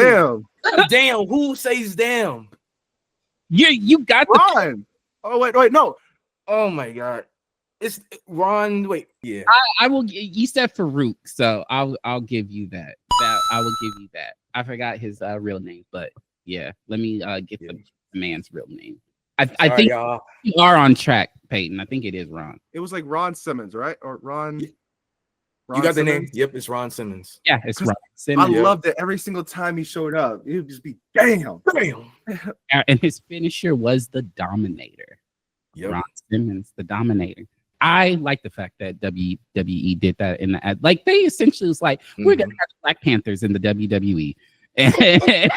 Damn. Who says damn? You got Ron. Oh wait, no. Oh my god. It's Ron. Wait, yeah. I will. You said Farouk, so I'll give you that. I will give you that. I forgot his real name, but yeah. Let me get the man's real name. I think you are on track, Peyton. I think it is Ron. It was like Ron Simmons, right? Or Ron. You got the name? Yep, it's Ron Simmons. Yeah, it's Ron Simmons. I loved it every single time he showed up. It would just be damn. And his finisher was the Dominator. Yep. Ron Simmons, the Dominator. I like the fact that WWE did that in the ad. Like they essentially was like, we're gonna have Black Panthers in the WWE, and they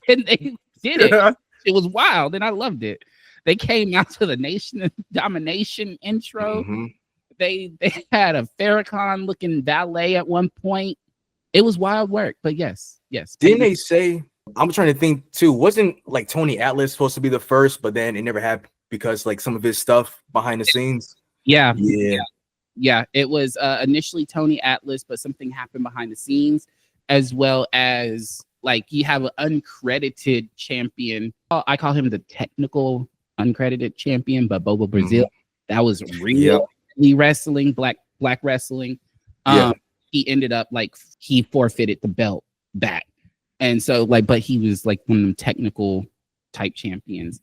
did it. It was wild, and I loved it. They came out to the Nation of Domination intro. They had a Farrakhan looking ballet at one point. It was wild work, but yes. Didn't they say? I'm trying to think too. Wasn't like Tony Atlas supposed to be the first, but then it never happened because like some of his stuff behind the scenes. Yeah. It was initially Tony Atlas, but something happened behind the scenes, as well as like you have an uncredited champion. I call him the technical uncredited champion, but Bobo Brazil. That was real wrestling, black wrestling. He ended up like he forfeited the belt back, and so like, but he was like one of them technical type champions.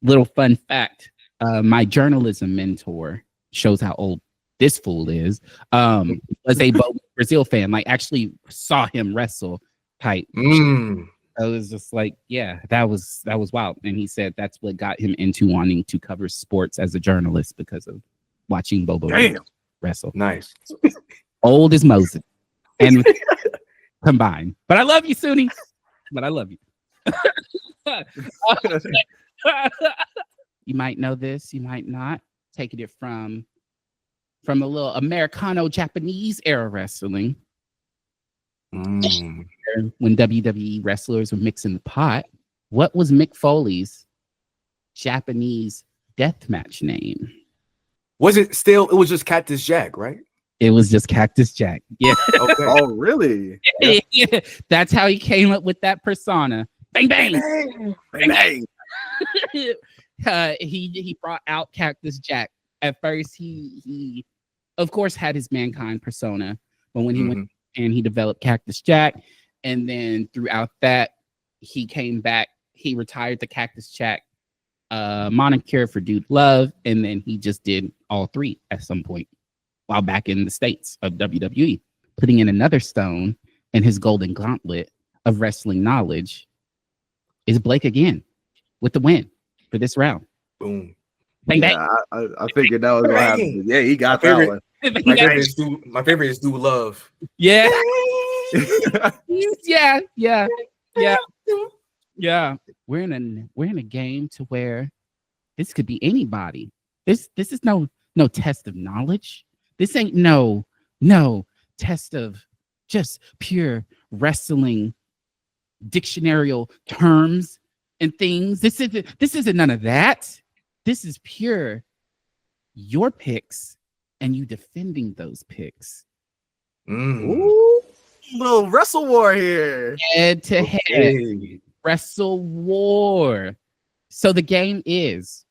Little fun fact: my journalism mentor shows how old this fool is. Was a Bobo Brazil fan. Like actually saw him wrestle type. I was just like, yeah, that was wild. And he said that's what got him into wanting to cover sports as a journalist because of watching Bobo wrestle. Nice. Old as Moses. And combined. But I love you, Suni. But I love you. You might know this, you might not. Taking it from a little Americano-Japanese era wrestling. When WWE wrestlers were mixing the pot, what was Mick Foley's Japanese deathmatch name? Was it still? It was just Cactus Jack, right? It was just Cactus Jack. Yeah. Okay. Oh, really? Yeah. That's how he came up with that persona. Bang bang. Bang. He brought out Cactus Jack. At first, he of course, had his Mankind persona, but when he Mm-hmm. went and he developed Cactus Jack, and then throughout that, he came back. He retired the Cactus Jack moniker for Dude Love, and then he just did all three at some point while back in the States of WWE, putting in another stone in his golden gauntlet of wrestling knowledge is Blake again with the win for this round. Boom. Bang, bang. Yeah, I figured that was gonna happen. Yeah, he got My that favorite- one. My favorite is Do Love. Yeah. Yeah. We're in a game to where this could be anybody. This is no test of knowledge. This ain't no test of just pure wrestling dictionarial terms and things. This isn't none of that. This is pure your picks and you defending those picks. Ooh, little wrestle war here. Head to head. Hey. Wrestle war. So the game is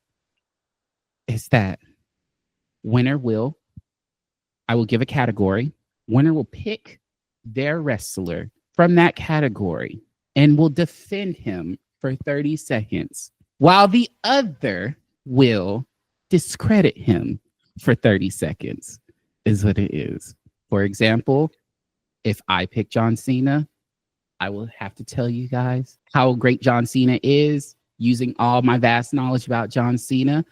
that I will give a category. Winner will pick their wrestler from that category and will defend him for 30 seconds, while the other will discredit him for 30 seconds, is what it is. For example, if I pick John Cena, I will have to tell you guys how great John Cena is using all my vast knowledge about John Cena.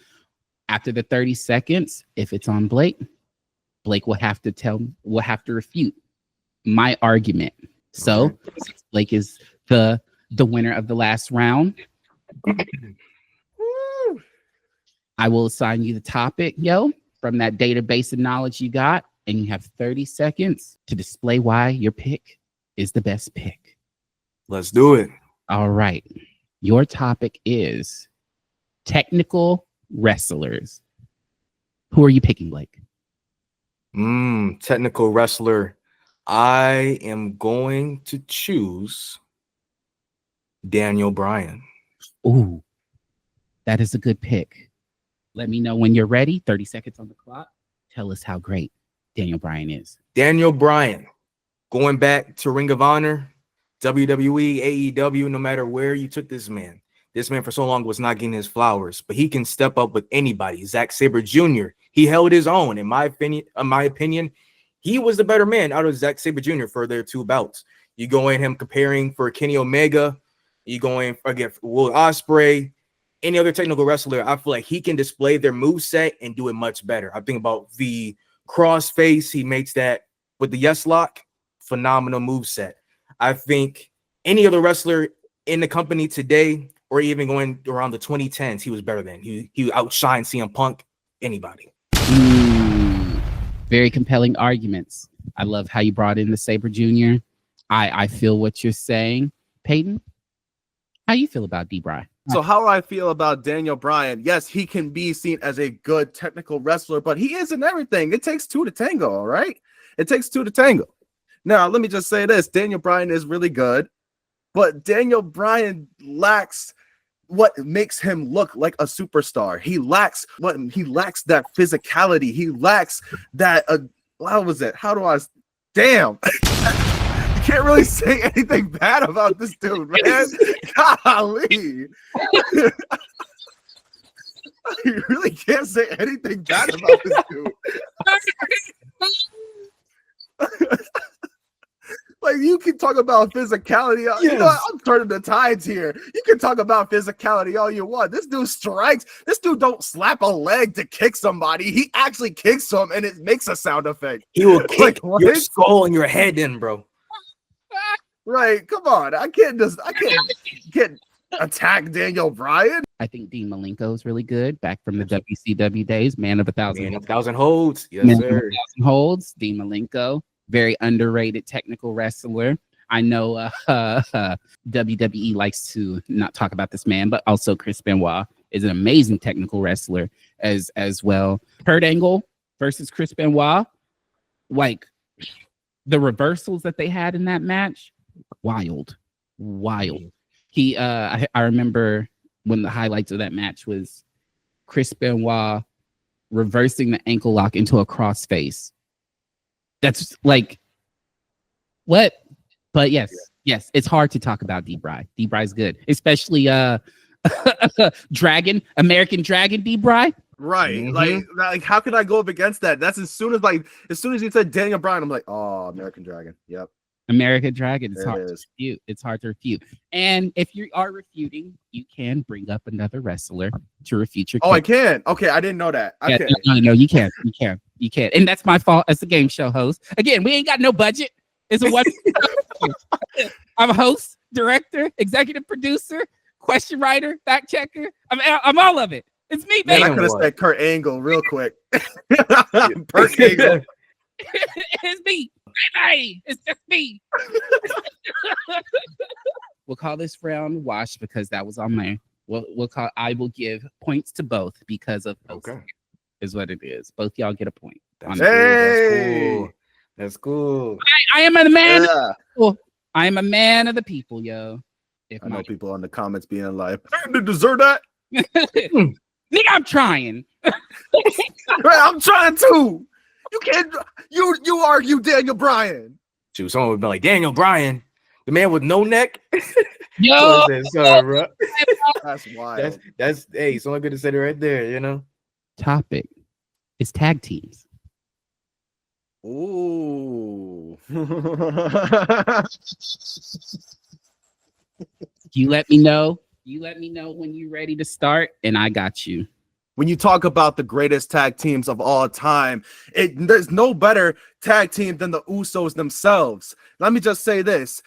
After the 30 seconds, if it's on Blake will have to refute my argument. So Blake is the winner of the last round. I will assign you the topic, from that database of knowledge you got, and you have 30 seconds to display why your pick is the best pick. Let's do it. All right. Your topic is technical wrestlers. Who are you picking, Blake? Technical wrestler. I am going to choose Daniel Bryan. Ooh, that is a good pick. Let me know when you're ready. 30 seconds on the clock. Tell us how great Daniel Bryan is. Daniel Bryan, going back to Ring of Honor, WWE, AEW, no matter where you took this man for so long was not getting his flowers, but he can step up with anybody. Zack Sabre Jr., he held his own. In my opinion, he was the better man out of Zack Sabre Jr. for their two bouts. You go in him comparing for Kenny Omega, you go in against Will Ospreay, any other technical wrestler, I feel like he can display their moveset and do it much better. I think about the crossface, he makes that with the yes lock, phenomenal moveset. I think any other wrestler in the company today, or even going around the 2010s, he was better than. He outshined CM Punk, anybody. Very compelling arguments. I love how you brought in the Sabre Jr. I feel what you're saying. Peyton, how you feel about D. Bryan? So how do I feel about Daniel Bryan? Yes, he can be seen as a good technical wrestler, but he isn't everything. It takes two to tango, all right? It takes two to tango. Now, let me just say this. Daniel Bryan is really good, but Daniel Bryan lacks what makes him look like a superstar. He lacks that physicality. He lacks that, what was it? How do I, damn. You can't really say anything bad about this dude, man. Golly. You really can't say anything bad about this dude. Like, you can talk about physicality. Yes. You know what? I'm turning the tides here. You can talk about physicality all you want. This dude strikes. This dude don't slap a leg to kick somebody. He actually kicks them, and it makes a sound effect. He will kick Like, your skull and your head in, bro. Right? Come on. I can't attack Daniel Bryan. I think Dean Malenko is really good. Back from the WCW days, man of a thousand. Man, 1,000 holds. Yes, Man of sir. 1,000 holds. Dean Malenko, very underrated technical wrestler. I know WWE likes to not talk about this man, but also Chris Benoit is an amazing technical wrestler as well. Kurt Angle versus Chris Benoit, like the reversals that they had in that match, wild. He, I remember when the highlights of that match was Chris Benoit reversing the ankle lock into a crossface. That's like what? But yes, it's hard to talk about D-Bry. D-Bry's good, especially American Dragon D-Bry. Right. Like how could I go up against that? That's as soon as you said Daniel Bryan, I'm like, oh, American Dragon. Yep. American Dragon. It's There hard it to is. refute. It's hard to refute. And if you are refuting, you can bring up another wrestler to refute your Oh, I case. can. Okay, I didn't know that. Yeah, Okay. no, you can. And that's my fault as a game show host. Again, we ain't got no budget. It's a one. I'm a host, director, executive producer, question writer, fact checker. I'm all of it. It's me, Man, baby. I could have said Kurt Angle real quick. Kurt Angle. It's me. Baby. It's just me. We'll call this round wash because that was on my. We'll call. I will give points to both because of Okay. is what it is. Both y'all get a point. Hey. That's cool. I am a man. Yeah. I am a man of the people, yo. If I know my people in the comments being like, "I didn't deserve that." nigga, I'm trying. Right, I'm trying to. You can't. You argue Daniel Bryan. Shoot, someone would be like, Daniel Bryan, the man with no neck. Yo, Sorry, bro. That's wild. That's hey, someone could have said it right there, you know. topic is tag teams. Ooh. You let me know. You let me know when you're ready to start, and I got you. When you talk about the greatest tag teams of all time, there's no better tag team than the Usos themselves. Let me just say this.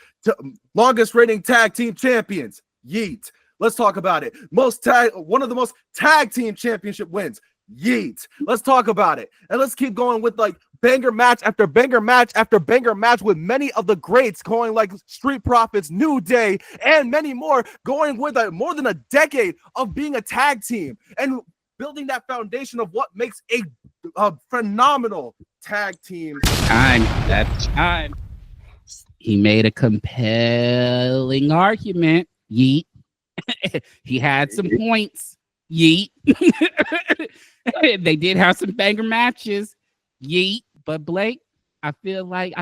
Longest reigning tag team champions, Yeet. Let's talk about it. One of the most tag team championship wins, Yeet. Let's talk about it. And let's keep going with like banger match after banger match after banger match with many of the greats going like Street Profits, New Day, and many more going with more than a decade of being a tag team and building that foundation of what makes a phenomenal tag team. That's time. He made a compelling argument. Yeet. He had some points. Yeet. They did have some banger matches. Yeet. But Blake, I feel like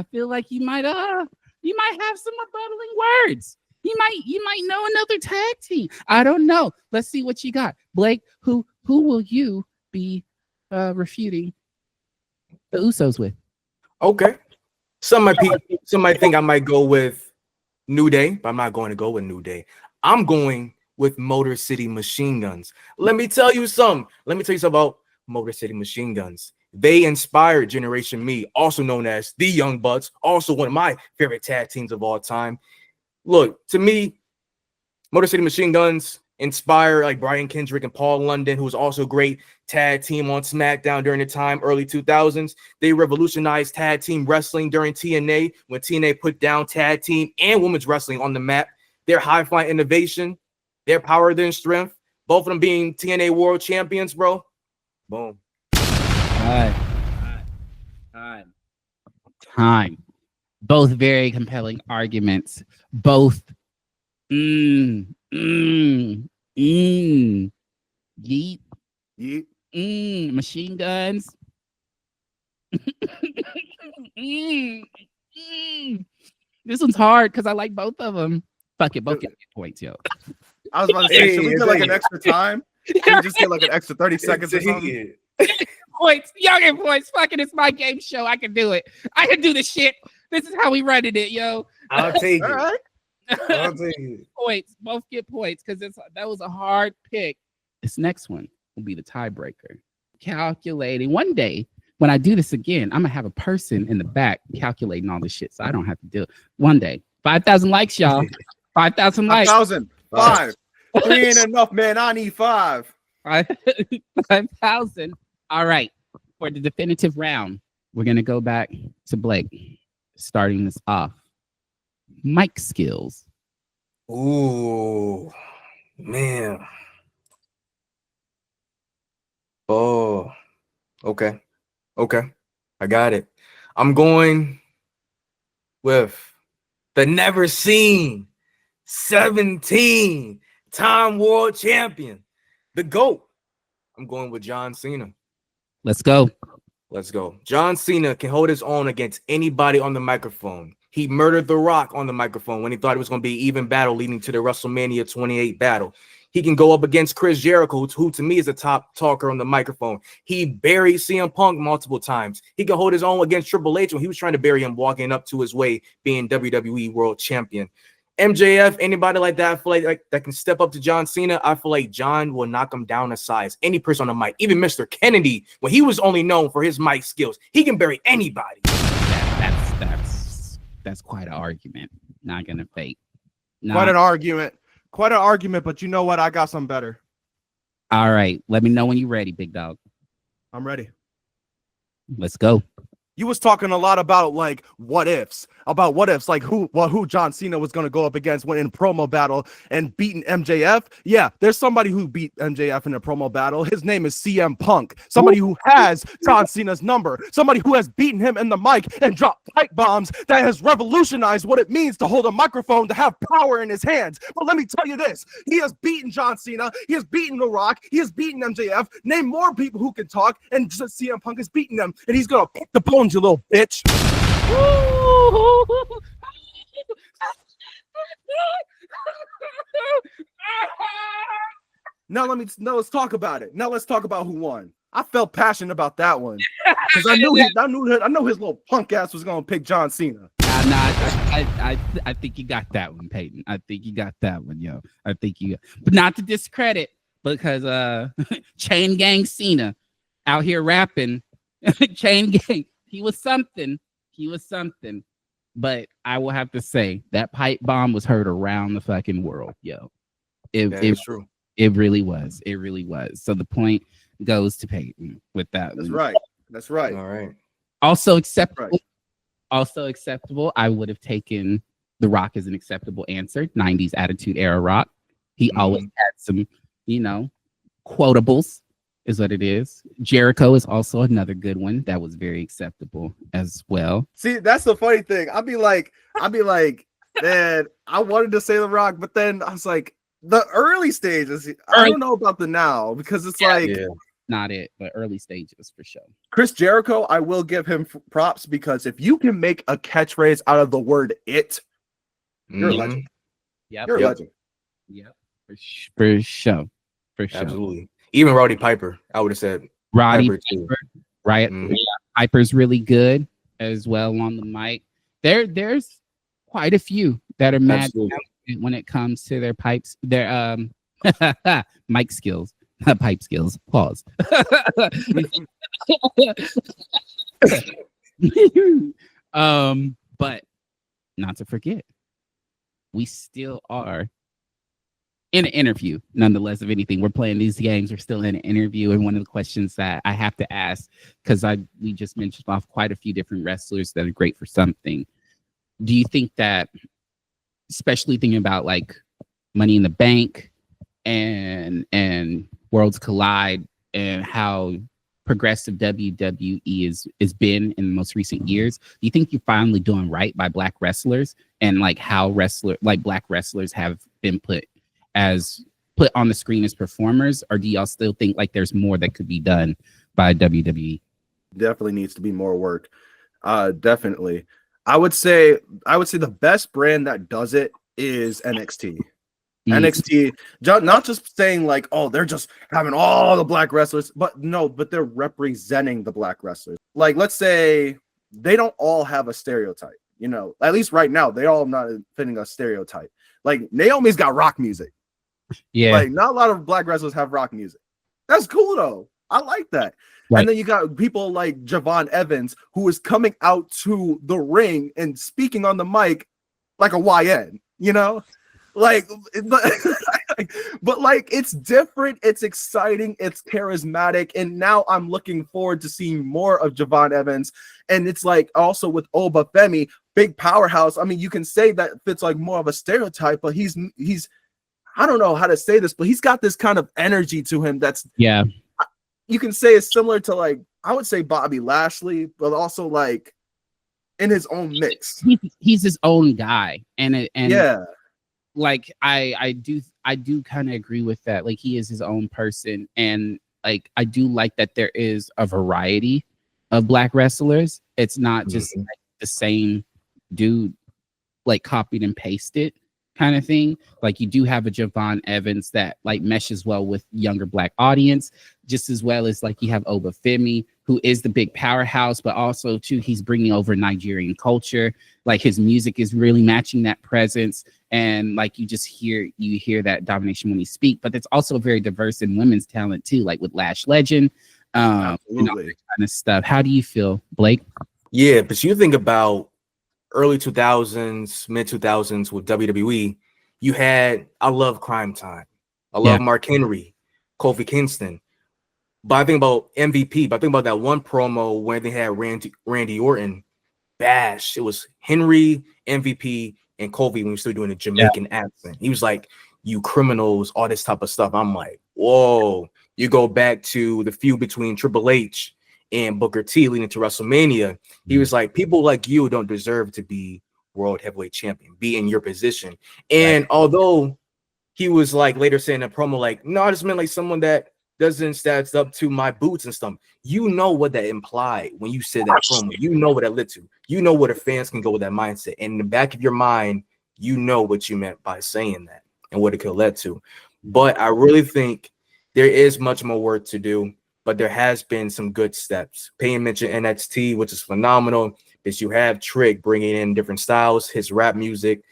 you might have some rebuttaling words. You might know another tag team. I don't know. Let's see what you got. Blake, who will you be refuting the Usos with? Okay. Some might think I might go with New Day, but I'm not going to go with New Day. I'm going with Motor City Machine Guns. Let me tell you something about Motor City Machine Guns. They inspired Generation Me, also known as the Young Bucks, also one of my favorite tag teams of all time. Look, to me, Motor City Machine Guns inspire like Brian Kendrick and Paul London, who was also a great tag team on SmackDown during the time, early 2000s. They revolutionized tag team wrestling during TNA when TNA put down tag team and women's wrestling on the map. Their high-flying innovation, their power, their strength, both of them being TNA world champions, bro. Boom. Time. Both very compelling arguments. Both. Yeet. Machine guns. This one's hard because I like both of them. Fuck it, both get points, yo. I was about to say, should we get like an extra time? Can we just get like an extra 30 seconds or something? Points. Y'all get points. Fuck it, it's my game show. I can do it. I can do the shit. This is how we running it, yo. I'll take it. All right. I'll take it. Points. Both get points because that was a hard pick. This next one will be the tiebreaker. Calculating. One day when I do this again, I'm gonna have a person in the back calculating all this shit, so I don't have to do it. One day, 5,000 likes, y'all. 5,000 likes. 5,000. 5. 3 ain't enough, man. I need 5. 5,000. All right. For the definitive round, we're gonna go back to Blake, starting this off. Mic skills. Ooh, man. Oh, okay. I got it. I'm going with the never seen 17-time world champion, the GOAT. I'm going with John Cena. Let's go. Let's go. John Cena can hold his own against anybody on the microphone. He murdered The Rock on the microphone when he thought it was going to be an even battle leading to the WrestleMania 28 battle. He can go up against Chris Jericho, who to me is a top talker on the microphone. He buried CM Punk multiple times. He can hold his own against Triple H when he was trying to bury him walking up to his way being WWE World Champion. MJF, anybody like that, I feel like that can step up to John Cena. I feel like John will knock him down a size. Any person on the mic, even Mr. Kennedy, when he was only known for his mic skills, he can bury anybody. That's quite an argument. Not gonna fake. Quite an argument. Quite an argument, but you know what? I got some better. All right. Let me know when you're ready, big dog. I'm ready. Let's go. You was talking a lot about like what ifs, like who John Cena was going to go up against when in promo battle and beating MJF. Yeah, there's somebody who beat MJF in a promo battle. His name is CM Punk. Somebody who has John Cena's number. Somebody who has beaten him in the mic and dropped pipe bombs that has revolutionized what it means to hold a microphone, to have power in his hands. But let me tell you this, he has beaten John Cena. He has beaten The Rock. He has beaten MJF. Name more people who can talk, and just CM Punk has beaten them. And he's going to pick the bones, you little bitch. Now let's talk about it. Now let's talk about who won. I felt passionate about that one because I know his little punk ass was gonna pick John Cena. I think you got that one, Peyton. I think you got that one, yo. I think you, but not to discredit, because Chain Gang Cena out here rapping. Chain Gang. He was something. But I will have to say that pipe bomb was heard around the fucking world, yo. It's true. It really was. It really was. So the point goes to Peyton with that. That's right. That's right. All right. Also acceptable. Right. Also acceptable. I would have taken The Rock as an acceptable answer. 90s Attitude Era Rock. He always had some, quotables. Is what it is. Jericho is also another good one that was very acceptable as well. See, that's the funny thing. I'd be like, man, I wanted to say The Rock, but then I was like, the early stages. I don't know about the now, because it's not it, but early stages for sure. Chris Jericho, I will give him props, because if you can make a catchphrase out of the word "it," you're a legend. Yeah, you're a legend. Yeah, for sure. Absolutely. Even Roddy Piper, I would have said. Roddy Piper, right? Piper's really good as well on the mic. There's quite a few that are mad when it comes to their pipes, their mic skills, pipe skills. Pause. But not to forget, we still are in an interview, nonetheless, of anything. We're playing these games. We're still in an interview. And one of the questions that I have to ask, because we just mentioned off quite a few different wrestlers that are great for something. Do you think that, especially thinking about like Money in the Bank and Worlds Collide and how progressive WWE is been in the most recent years, do you think you're finally doing right by Black wrestlers, and like how Black wrestlers have been put on the screen as performers? Or do y'all still think like there's more that could be done by WWE? Definitely needs to be more work. Definitely. I would say the best brand that does it is NXT. NXT, not just saying like, oh, they're just having all the Black wrestlers, but they're representing the Black wrestlers. Like, let's say they don't all have a stereotype, at least right now, they all not fitting a stereotype. Like Naomi's got rock music. Yeah, like not a lot of Black wrestlers have rock music. That's cool though. I like that. Right. And then you got people like Javon Evans, who is coming out to the ring and speaking on the mic like a YN, like, but like it's different, it's exciting, it's charismatic, and now I'm looking forward to seeing more of Javon Evans. And it's like also with Oba Femi, big powerhouse. I mean, you can say that fits like more of a stereotype, but he's I don't know how to say this, but he's got this kind of energy to him that's you can say it's similar to like, I would say Bobby Lashley, but also like in his own mix. He's his own guy, and like I do kind of agree with that. Like he is his own person, and like I do like that there is a variety of Black wrestlers. It's not just like the same dude, like copied and pasted kind of thing. Like you do have a Javon Evans that like meshes well with younger Black audience, just as well as like you have Obafemi, who is the big powerhouse, but also too he's bringing over Nigerian culture. Like his music is really matching that presence, and like you hear that domination when he speak. But it's also very diverse in women's talent too, like with Lash Legend, and all that kind of stuff. How do you feel, Blake? Yeah, but you think about early 2000s, mid 2000s with WWE, you had I love Crime Time, I love Mark Henry, Kofi Kingston. But I think about MVP, but I think about that one promo when they had Randy Orton bash. It was Henry, MVP, and Kofi when we were still doing a Jamaican accent. He was like, "You criminals," all this type of stuff. I'm like, whoa. You go back to the feud between Triple H and Booker T leading to WrestleMania. He was like, people like you don't deserve to be world heavyweight champion, be in your position. And although he was like later saying in a promo, like, no, I just meant like someone that doesn't stats up to my boots and stuff. You know what that implied when you said that promo. You know what that led to. You know where the fans can go with that mindset. And in the back of your mind, you know what you meant by saying that and what it could have led to. But I really think there is much more work to do. But there has been some good steps. Payne mentioned NXT, which is phenomenal. Because you have Trick bringing in different styles, his rap music,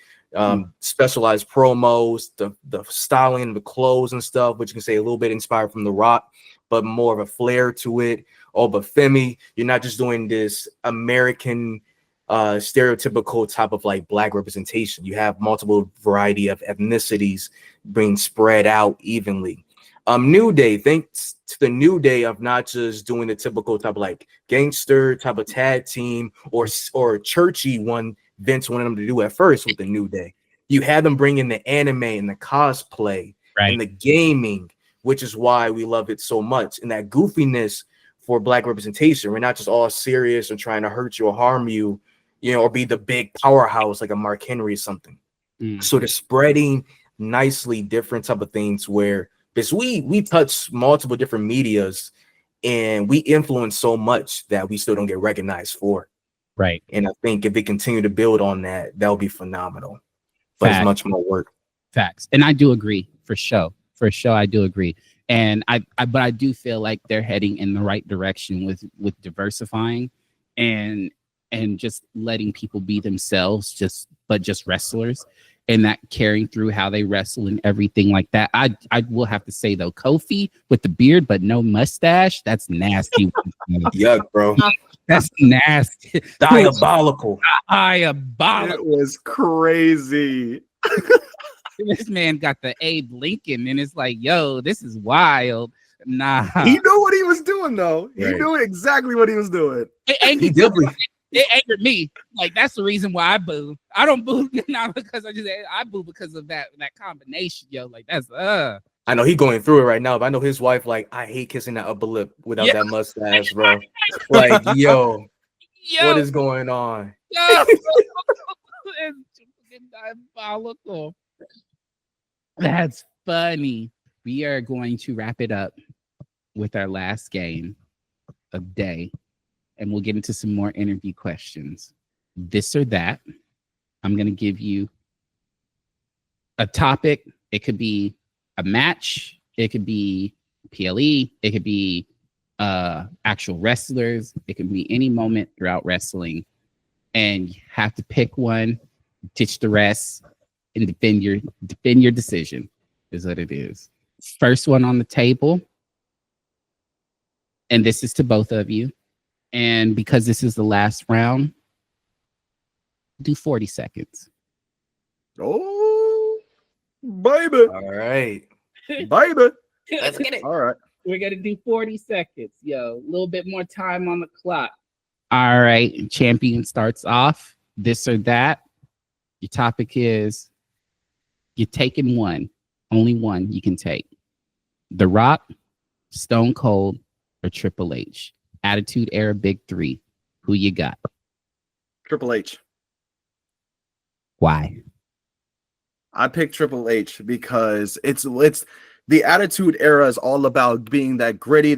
specialized promos, the styling, the clothes and stuff, which you can say a little bit inspired from The Rock, but more of a flair to it. Oh, but Femi, you're not just doing this American stereotypical type of like Black representation. You have multiple variety of ethnicities being spread out evenly. New Day, thanks to the New Day of not just doing the typical type of like gangster type of tag team or churchy one Vince wanted them to do at first with the New Day. You had them bring in the anime and the cosplay and the gaming, which is why we love it so much. And that goofiness for Black representation. We're not just all serious or trying to hurt you or harm you, or be the big powerhouse like a Mark Henry or something. So they're spreading nicely different type of things where because we touch multiple different medias and we influence so much that we still don't get recognized for it. Right. And I think if they continue to build on that, that'll be phenomenal. But it's much more work. Facts. And I do agree for sure. For sure, I do agree. And but I do feel like they're heading in the right direction with diversifying and just letting people be themselves, just wrestlers. And that carrying through how they wrestle and everything like that. I will have to say though, Kofi with the beard but no mustache, that's nasty. Yuck, bro. That's nasty. Diabolical. Diabolical. It was crazy. This man got the Abe Lincoln, and it's like, yo, this is wild. Nah. He knew what he was doing, though. He knew exactly what he was doing. It angered me. Like, that's the reason why I boo. I don't boo not because I boo because of that combination, yo. Like, that's I know he going through it right now, but I know his wife, like, I hate kissing that upper lip without that mustache, bro. Like, yo, what is going on? Yo, it's diabolical. That's funny. We are going to wrap it up with our last game of day. And we'll get into some more interview questions. This or that. I'm going to give you a topic. It could be a match. It could be PLE. It could be actual wrestlers. It could be any moment throughout wrestling. And you have to pick one, ditch the rest, and defend your decision is what it is. First one on the table. And this is to both of you. And because this is the last round, do 40 seconds. Oh, baby. All right. Baby. Let's get it. All right. We're going to do 40 seconds. Yo, a little bit more time on the clock. All right. Champion starts off. This or that. Your topic is you're taking one. Only one you can take. The Rock, Stone Cold, or Triple H. Attitude Era Big Three. Who you got? Triple H. Why? I picked Triple H because it's the Attitude Era is all about being that gritty,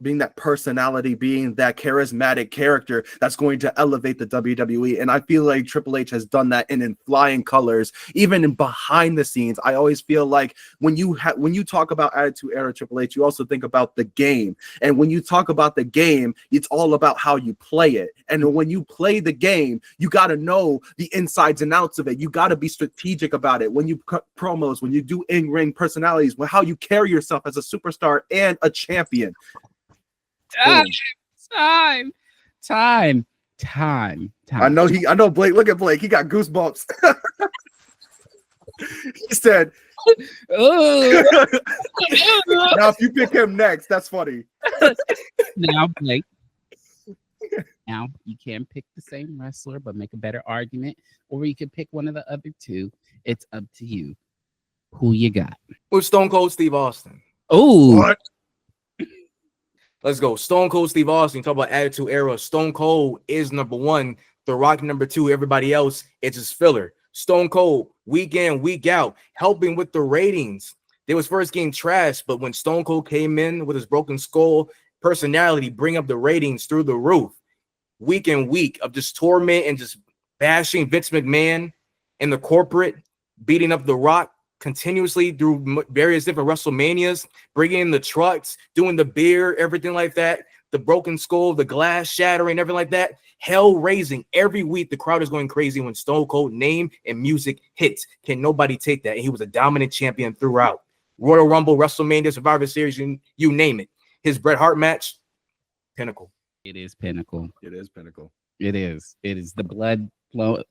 being that personality, being that charismatic character that's going to elevate the WWE. And I feel like Triple H has done that in flying colors, even in behind the scenes. I always feel like when you talk about Attitude Era Triple H, you also think about the game. And when you talk about the game, it's all about how you play it. And when you play the game, you got to know the insides and outs of it. You got to be strategic about it. When you cut promos, when you do in-ring personalities, how you carry yourself as a superstar and a champion. Time. I know Blake. Look at Blake. He got goosebumps. He said, now if you pick him next, that's funny. Now, Blake. Now, you can pick the same wrestler, but make a better argument, or you can pick one of the other two. It's up to you. Who you got? With Stone Cold Steve Austin. Oh, What? Let's go. Stone Cold Steve Austin. Talk about Attitude Era. Stone Cold is number one. The Rock number two. Everybody else, it's just filler. Stone Cold, week in, week out, helping with the ratings. They was first getting trashed, but when Stone Cold came in with his broken skull personality, bring up the ratings through the roof. Week in, week of just torment and just bashing Vince McMahon and the corporate, beating up The Rock continuously through various different WrestleManias, bringing in the trucks, doing the beer, everything like that, the broken skull, the glass shattering, everything like that, hell raising every week. The crowd is going crazy when Stone Cold name and music hits. Can nobody take that? And he was a dominant champion throughout. Royal Rumble, WrestleMania, Survivor Series, you name it. His Bret Hart match, pinnacle. it is pinnacle. It is pinnacle. It is the blood flow.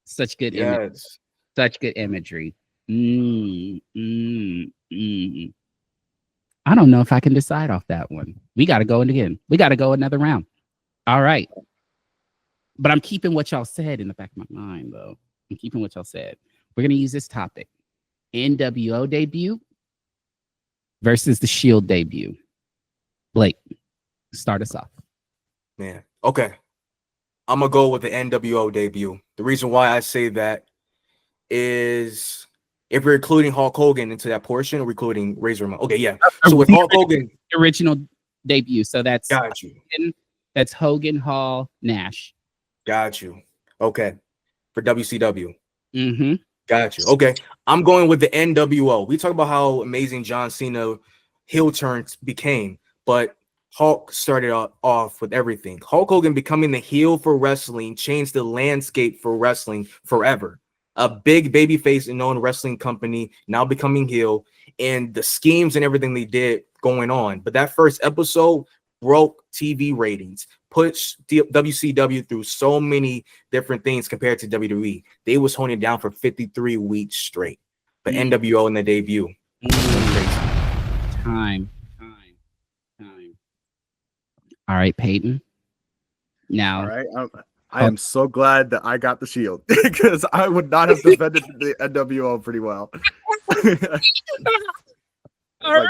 Such good image. Such good imagery. I don't know if I can decide off that one. We got to go in again. We got to go another round. All right. But I'm keeping what y'all said in the back of my mind, though. I'm keeping what y'all said. We're going to use this topic. NWO debut versus the Shield debut. Blake, start us off. Man, okay. I'm going to go with the NWO debut. The reason why I say that is if we're including Hulk Hogan into that portion, or we're including Razor Ramon. Okay, yeah. So with Hulk Hogan, original debut. So that's got you. That's Hogan, Hall, Nash. Got you. Okay. For WCW. Mm-hmm. Got you. Okay. I'm going with the NWO. We talk about how amazing John Cena heel turns became, but Hulk started off with everything. Hulk Hogan becoming the heel for wrestling changed the landscape for wrestling forever. A big babyface and known wrestling company now becoming heel, and the schemes and everything they did going on. But that first episode broke TV ratings, pushed WCW through so many different things compared to WWE. They was holding it down for 53 weeks straight. But NWO in the debut. Time. All right, Peyton. Now, all right. I am so glad that I got the Shield because I would not have defended the NWO pretty well. The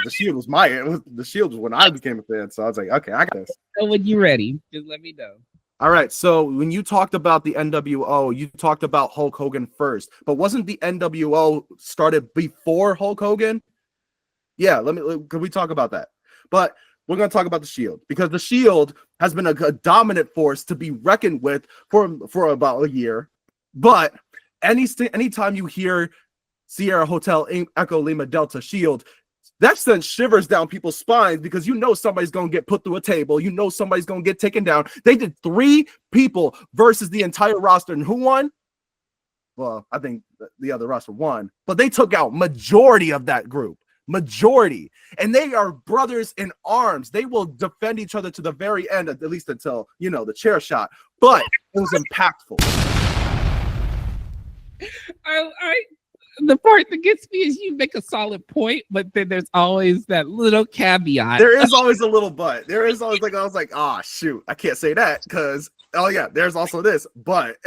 Shield was the Shield was when I became a fan, so I was like, okay, I got this. So when you're ready, just let me know. All right, so when you talked about the NWO, you talked about Hulk Hogan first, but wasn't the NWO started before Hulk Hogan? Yeah, can we talk about that? But we're going to talk about the Shield because the Shield has been a dominant force to be reckoned with for about a year. But anytime you hear Sierra Hotel Echo Lima Delta Shield, that sends shivers down people's spines because you know somebody's going to get put through a table. You know somebody's going to get taken down. They did 3 people versus the entire roster. And who won? Well, I think the other roster won. But they took out majority of that group. Majority. And they are brothers in arms. They will defend each other to the very end, at least until, the chair shot. But it was impactful. The part that gets me is you make a solid point, but then there's always that little caveat. There is always a little but. There is always I was like, shoot, I can't say that because, there's also this, but.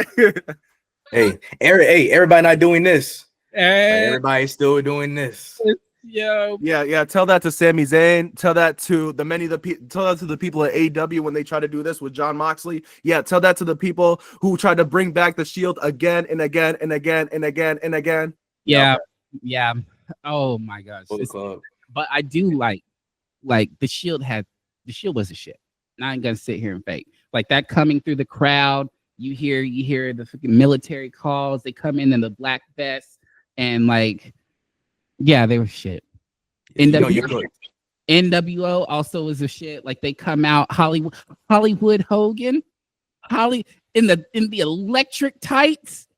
Hey, everybody not doing this. Everybody's still doing this. Yo. Yeah. Tell that to Sami Zayn. Tell that to the people at AEW when they try to do this with John Moxley. Yeah, tell that to the people who try to bring back the Shield again and again and again and again and again. Yeah. Oh my gosh. For the club. But I do like the Shield was a shit. And I ain't gonna sit here and fake. Like that coming through the crowd, you hear the fucking military calls. They come in the black vests and like, yeah, they were shit. NWO also is a shit. Like they come out Hollywood Hogan, in the electric tights,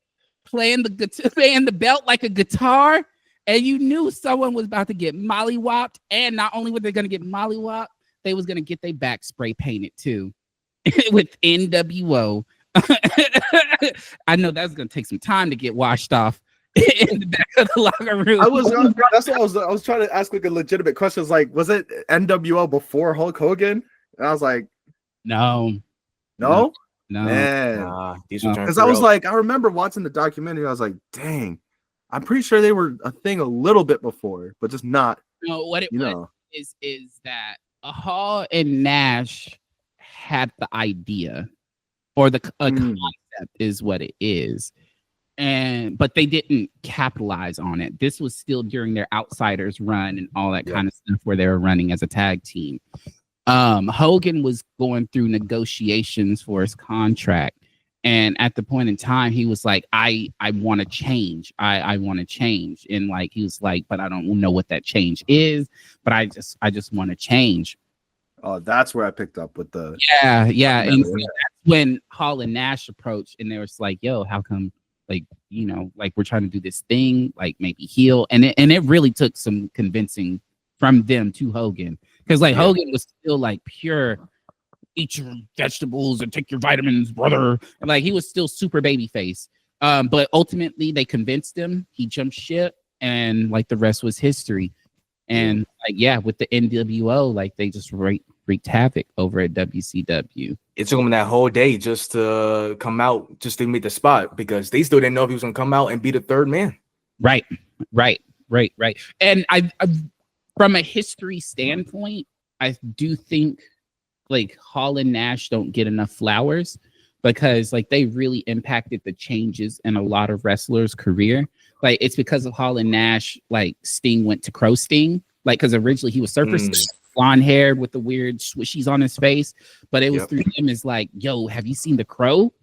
playing the belt like a guitar, and you knew someone was about to get mollywopped. And not only were they gonna get mollywopped, they was gonna get their back spray painted too with NWO. I know that's gonna take some time to get washed off in the back of the locker room. That's what I was trying to ask like a legitimate question. It's like, was it NWO before Hulk Hogan? And I was like, no. Man, because I was like, I remember watching the documentary. I was like, dang, I'm pretty sure they were a thing a little bit before, but just not. No, what it was is that Hall and Nash had the idea, or the concept is what it is. But they didn't capitalize on it. This was still during their Outsiders run and all that kind of stuff where they were running as a tag team. Hogan was going through negotiations for his contract. And at the point in time, he was like, I want to change. I want to change. And like, he was like, but I don't know what that change is, but I just want to change. Oh, that's where I picked up with the. Yeah. And so that's when Hall and Nash approached and they were like, yo, how come? Like, you know, like we're trying to do this thing, like maybe heel. And it really took some convincing from them to Hogan. Because like Hogan was still like pure, eat your vegetables and take your vitamins, brother. And like he was still super baby face. But ultimately they convinced him. He jumped ship and like the rest was history. And like, with the NWO, like they just wreaked havoc over at WCW. It took him that whole day just to come out, just to meet the spot, because they still didn't know if he was gonna come out and be the third man. Right. And I from a history standpoint, I do think like Hall and Nash don't get enough flowers because like they really impacted the changes in a lot of wrestlers' career. Like it's because of Hall and Nash, like Sting went to Crow Sting, like because originally he was Surfer Sting, blonde haired with the weird swishies on his face, but it was through him is like, yo, have you seen the Crow?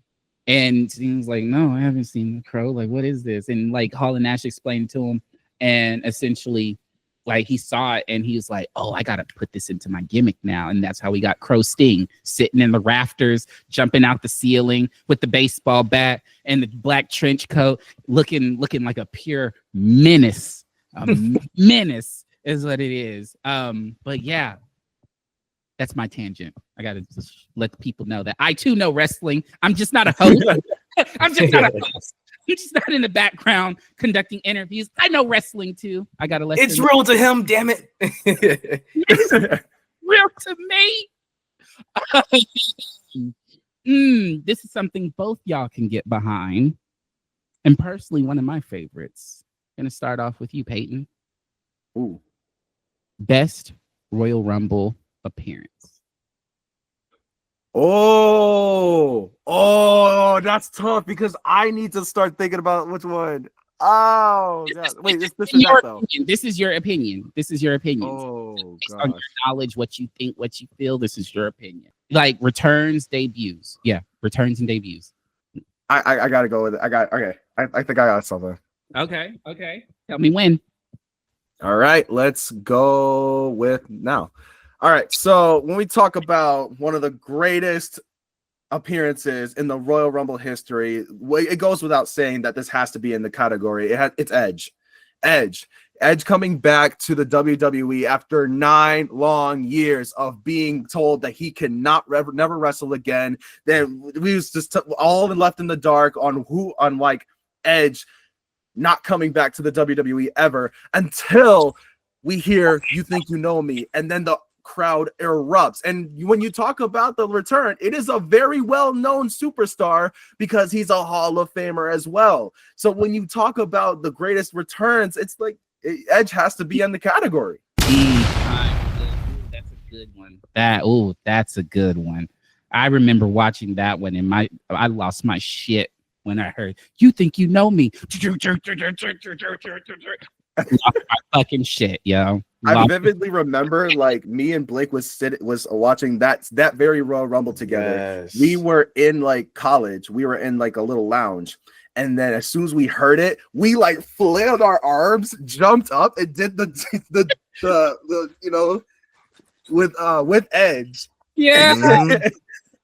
And he was like, no, I haven't seen the Crow. Like, what is this? And like Hall and Nash explained to him, and essentially, like he saw it and he was like, oh, I gotta put this into my gimmick now. And that's how we got Crow Sting sitting in the rafters, jumping out the ceiling with the baseball bat and the black trench coat, looking like a pure menace. Menace is what it is. But yeah, that's my tangent. I gotta just let the people know that I too know wrestling. I'm just not a host. I'm just not a host. I'm just not in the background conducting interviews. I know wrestling too. I gotta let it's real to him, damn it. It's real to me. This is something both y'all can get behind. And personally, one of my favorites. Gonna start off with you, Peyton. Ooh. Best Royal Rumble appearance. Oh, that's tough because I need to start thinking about which one. Oh, God. Wait, this is your opinion. This is your opinion. Oh, based on your knowledge, what you think, what you feel. This is your opinion. Like returns, debuts. Yeah, returns and debuts. I gotta go with it. I think I got something. Okay. Tell me when. All right, let's go with now. All right, so when we talk about one of the greatest appearances in the Royal Rumble history, it goes without saying that this has to be in the category. It's Edge. Edge coming back to the WWE after 9 long years of being told that he cannot never wrestle again. Then we was just all left in the dark on like Edge not coming back to the WWE ever until we hear "You Think You Know Me," and then the crowd erupts. And when you talk about the return, it is a very well-known superstar because he's a Hall of Famer as well. So when you talk about the greatest returns, it's like Edge has to be in the category. That's a good one. That's a good one. I remember watching that one and I lost my shit when I heard "You Think You Know Me." Lost my fucking shit, yo. I vividly remember, like, me and Blake was watching that very Royal Rumble together. Yes. We were in like college. We were in like a little lounge, and then as soon as we heard it, we like flailed our arms, jumped up, and did the you know, with Edge. Yeah.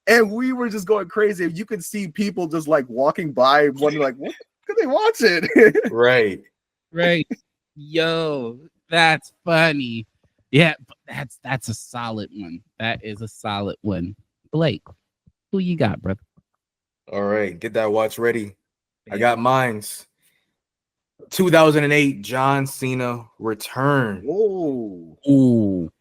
And we were just going crazy. You could see people just like walking by, wondering like, what could they watching? Right. Right. Yo, that's funny. Yeah, that's a solid one. That is a solid one. Blake, who you got, brother? All right, get that watch ready. I got mines. 2008 John Cena return. Whoa. Ooh.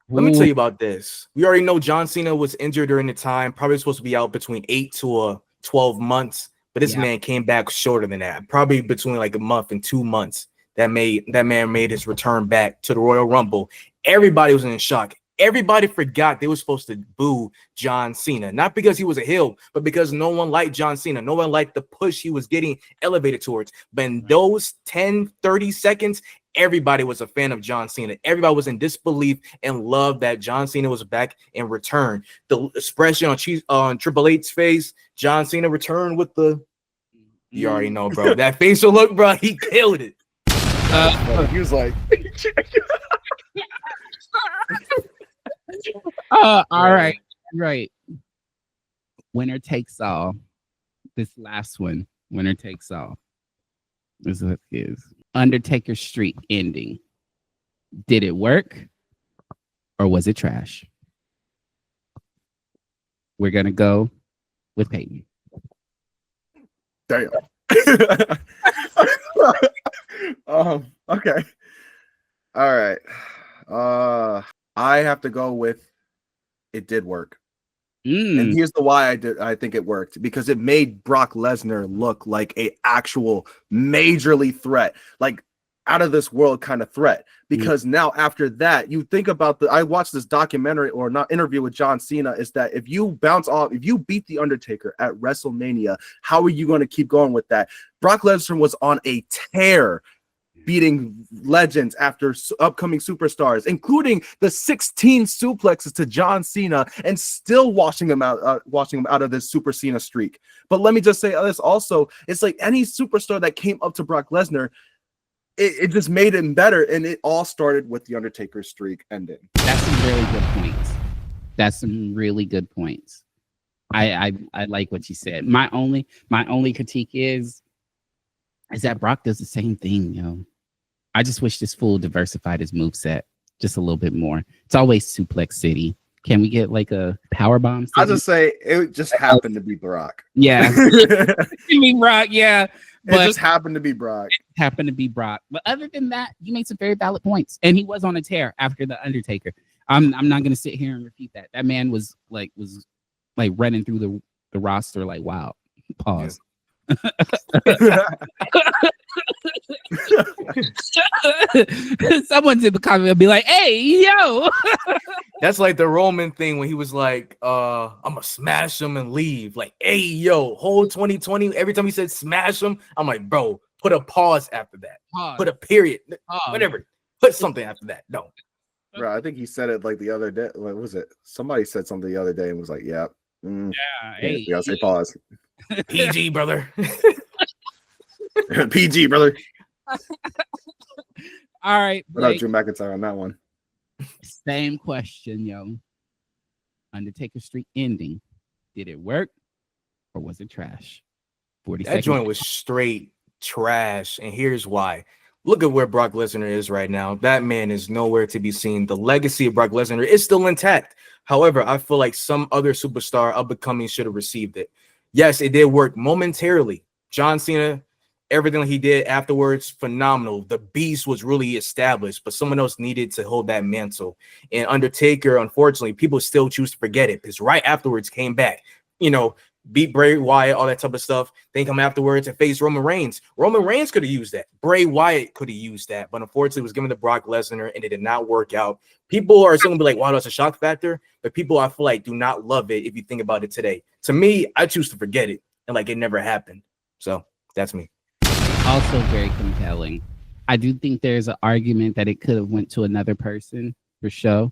Let me tell you about this. We already know John Cena was injured during the time, probably supposed to be out between 8 to 12 months, but this man came back shorter than that, probably between like a month and 2 months. That man made his return back to the Royal Rumble. Everybody was in shock. Everybody forgot they were supposed to boo John Cena, not because he was a heel, but because no one liked John Cena. No one liked the push he was getting elevated towards. But in those 10, 30 seconds, everybody was a fan of John Cena. Everybody was in disbelief and loved that John Cena was back in return. The expression on Triple H's face, John Cena returned with the, you already know, bro. That facial look, bro, he killed it. He was like, all right. Winner takes all. This last one, winner takes all. This is what it is. Undertaker streak ending. Did it work or was it trash? We're gonna go with Peyton. damn. Okay. All right. I have to go with it did work. And here's the why I think it worked, because it made Brock Lesnar look like a actual majorly threat, like out of this world kind of threat. Because now after that, you think about I watched this documentary or not interview with John Cena, is that if you beat the Undertaker at WrestleMania, how are you going to keep going with that? Brock Lesnar was on a tear, beating legends after upcoming superstars, including the 16 suplexes to John Cena, and still washing him out of this Super Cena streak. But let me just say this also: it's like any superstar that came up to Brock Lesnar, it just made him better, and it all started with the Undertaker streak ending. That's some really good points. That's some really good points. I like what you said. My only critique is that Brock does the same thing, yo. I just wish this fool diversified his moveset just a little bit more. It's always Suplex City. Can we get like a power bomb? I'll just say it just happened to be Brock. Yeah. Brock, yeah. But it just happened to be Brock. But other than that, you made some very valid points. And he was on a tear after the Undertaker. I'm not gonna sit here and repeat that. That man was running through the roster like wow. Pause. Someone's in the comment will be like, hey, yo. That's like the Roman thing when he was like, I'm gonna smash him and leave. Like, hey, yo, whole 2020, every time he said smash him, I'm like, bro, put a pause after that. Put a period. Whatever. Put something after that. No. Bro, I think he said it like the other day. What was it? Somebody said something the other day and was like, yeah. Hey, you gotta say pause. PG, brother. PG, brother. All right. What up, Drew McIntyre on that one? Same question, yo. Undertaker streak ending. Did it work or was it trash? 40 that seconds. joint was straight trash, and here's why. Look at where Brock Lesnar is right now. That man is nowhere to be seen. The legacy of Brock Lesnar is still intact. However, I feel like some other superstar up and coming should have received it. Yes, it did work momentarily. John Cena, everything he did afterwards, phenomenal. The beast was really established, but someone else needed to hold that mantle. And Undertaker, unfortunately, people still choose to forget it because right afterwards came back, beat Bray Wyatt, all that type of stuff. Then come afterwards and face Roman Reigns. Roman Reigns could have used that. Bray Wyatt could have used that, but unfortunately it was given to Brock Lesnar and it did not work out. People are still gonna be like, wow, that's a shock factor. But people, I feel like, do not love it if you think about it today. To me, I choose to forget it and like it never happened. So that's me. Also very compelling. I do think there's an argument that it could have went to another person for sure.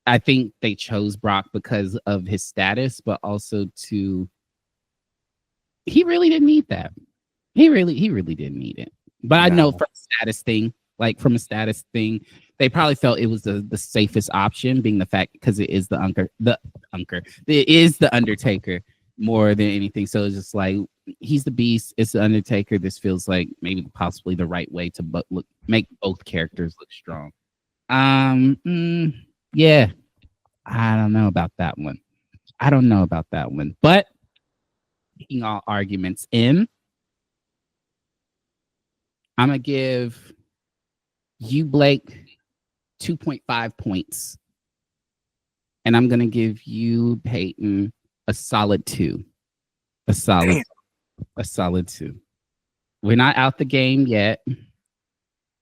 I think they chose Brock because of his status, but also he really didn't need that. He really didn't need it. But I know from a status thing, they probably felt it was the safest option, being the fact because it is it is the Undertaker more than anything. So it's just like he's the Beast, it's the Undertaker. This feels like maybe possibly the right way to make both characters look strong. Yeah, I don't know about that one. But taking all arguments in, I'm gonna give you, Blake, 2.5 points, and I'm gonna give you, Peyton, a solid 2. A solid 2. We're not out the game yet.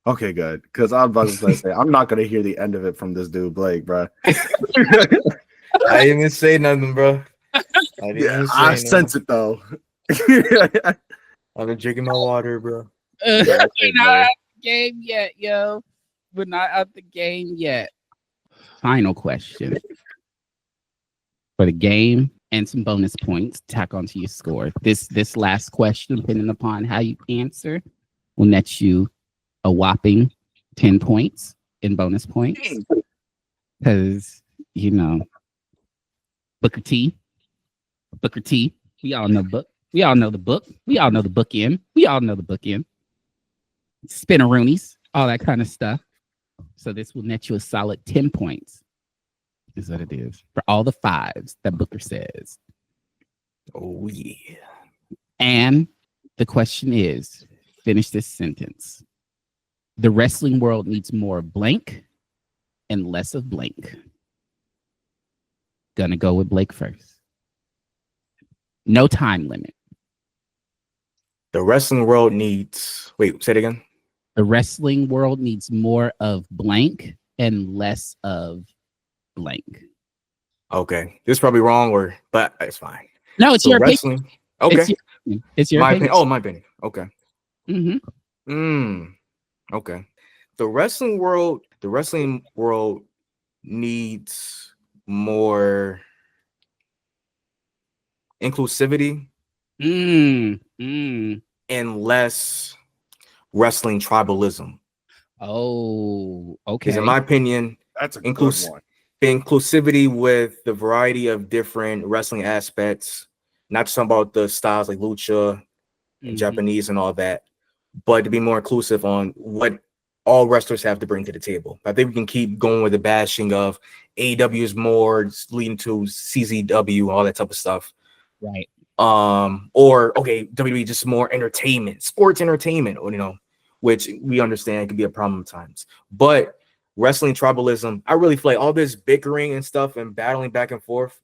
Okay, good. Because I was about to say, I'm not gonna hear the end of it from this dude, Blake, bro. I didn't even say nothing, bro. I sense it though. I've been drinking my water, bro. We're not out the game yet, yo. We're not out the game yet. Final question for the game and some bonus points tack onto your score. This last question, depending upon how you answer, will net you a whopping 10 points in bonus points. Because, Booker T. We all know the bookend. Spinneroonies, all that kind of stuff. So this will net you a solid 10 points. Is what it is for all the 5s that Booker says. Oh yeah. And the question is, finish this sentence. The wrestling world needs more blank and less of blank. Gonna go with Blake first. No time limit. The wrestling world needs... Wait, say it again. The wrestling world needs more of blank and less of blank. Okay. This is probably wrong, but it's fine. No, it's so your wrestling. Opinion. Okay. It's your my opinion. Oh, my opinion. Okay. Mm-hmm. Okay. The wrestling world needs more inclusivity and less wrestling tribalism. Oh, okay. Because in my opinion, that's a good one. Inclusivity with the variety of different wrestling aspects, not just about the styles like lucha and Japanese and all that, but to be more inclusive on what all wrestlers have to bring to the table. I think we can keep going with the bashing of AEW is more leading to CZW, all that type of stuff. Right. Or okay, WWE just more entertainment, sports entertainment, or which we understand can be a problem at times. But wrestling tribalism, I really feel like all this bickering and stuff and battling back and forth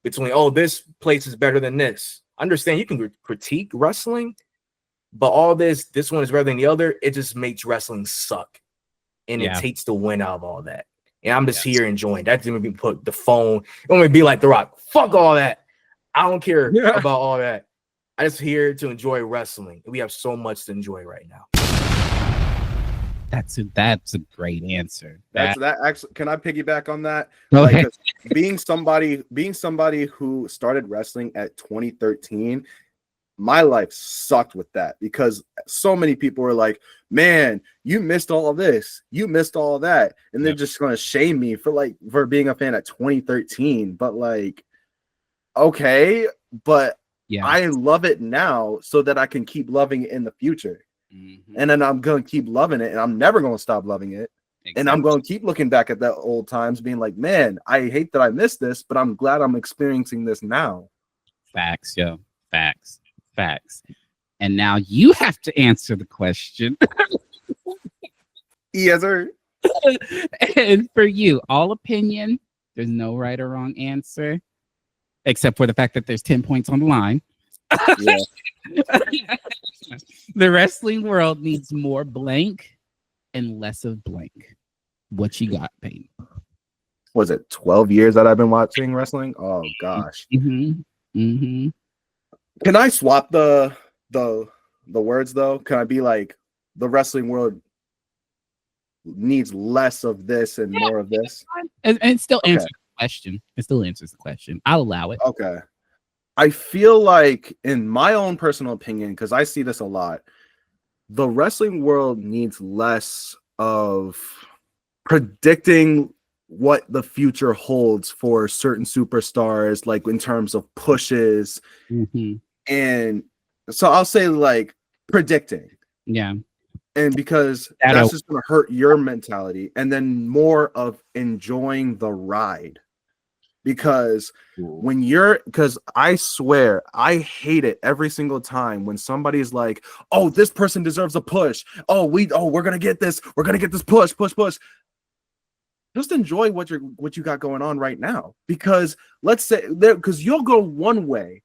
between, this place is better than this. I understand you can critique wrestling, but all this one is better than the other. It just makes wrestling suck, and it takes the win out of all that. And I'm just here enjoying. That didn't be put the phone. It want me to be like The Rock. Fuck all that. I don't care about all that. I just here to enjoy wrestling. We have so much to enjoy right now. That's a great answer. That actually, can I piggyback on that? Okay. Like, being somebody who started wrestling at 2013, my life sucked with that because so many people were like, man, you missed all of this, you missed all of that, and they're just gonna shame me for being a fan at 2013. But like, okay, but I love it now so that I can keep loving it in the future. And then I'm going to keep loving it, and I'm never going to stop loving it. Exactly. And I'm going to keep looking back at that old times being like, man, I hate that I missed this, but I'm glad I'm experiencing this now. Facts, yo. Facts. And now you have to answer the question. Yes, sir. And for you, all opinion, there's no right or wrong answer, except for the fact that there's 10 points on the line. Yeah. The wrestling world needs more blank and less of blank. What you got, Peyton? Was it 12 years that I've been watching wrestling? Oh gosh. Can I swap the words though? Can I be like, the wrestling world needs less of this and more of this? And it still answers the question. It still answers the question. I'll allow it. Okay. I feel like, in my own personal opinion, because I see this a lot, the wrestling world needs less of predicting what the future holds for certain superstars, like in terms of pushes. And so I'll say like predicting. Yeah. And because that's just going to hurt your mentality, and then more of enjoying the ride. Because because I swear, I hate it every single time when somebody's like, oh, this person deserves a push. We're going to get this. We're going to get this push. Just enjoy what you got going on right now. Because let's say because you'll go one way,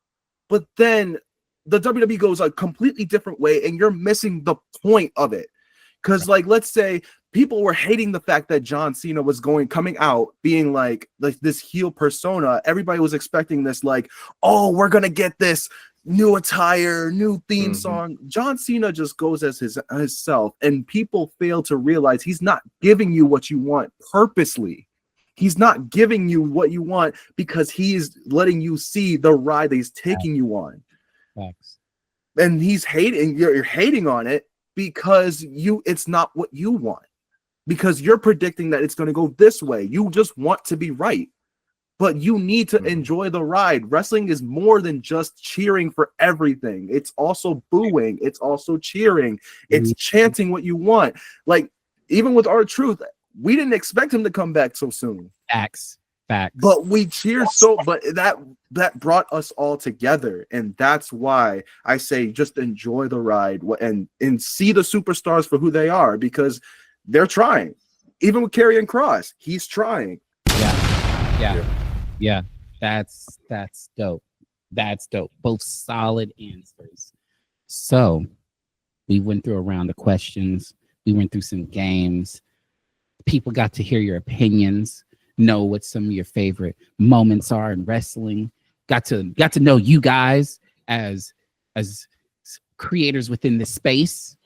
but then the WWE goes a completely different way, and you're missing the point of it. Because like, let's say people were hating the fact that John Cena was coming out being like this heel persona. Everybody was expecting this, like, oh, we're gonna get this new attire, new theme song. John Cena just goes as himself, and people fail to realize he's not giving you what you want purposely. He's not giving you what you want because he's letting you see the ride that he's taking you on. Thanks. And he's hating, you're hating on it because it's not what you want. Because you're predicting that it's going to go this way. You just want to be right. But you need to enjoy the ride. Wrestling is more than just cheering for everything. It's also booing. It's also cheering. It's chanting what you want. Like, even with R-Truth, we didn't expect him to come back so soon. Facts. But we cheered but that brought us all together. And that's why I say just enjoy the ride and see the superstars for who they are, because they're trying. Even with Karrion Kross, he's trying. Yeah. That's dope. That's dope. Both solid answers. So we went through a round of questions. We went through some games. People got to hear your opinions, know what some of your favorite moments are in wrestling. Got to know you guys as creators within this space.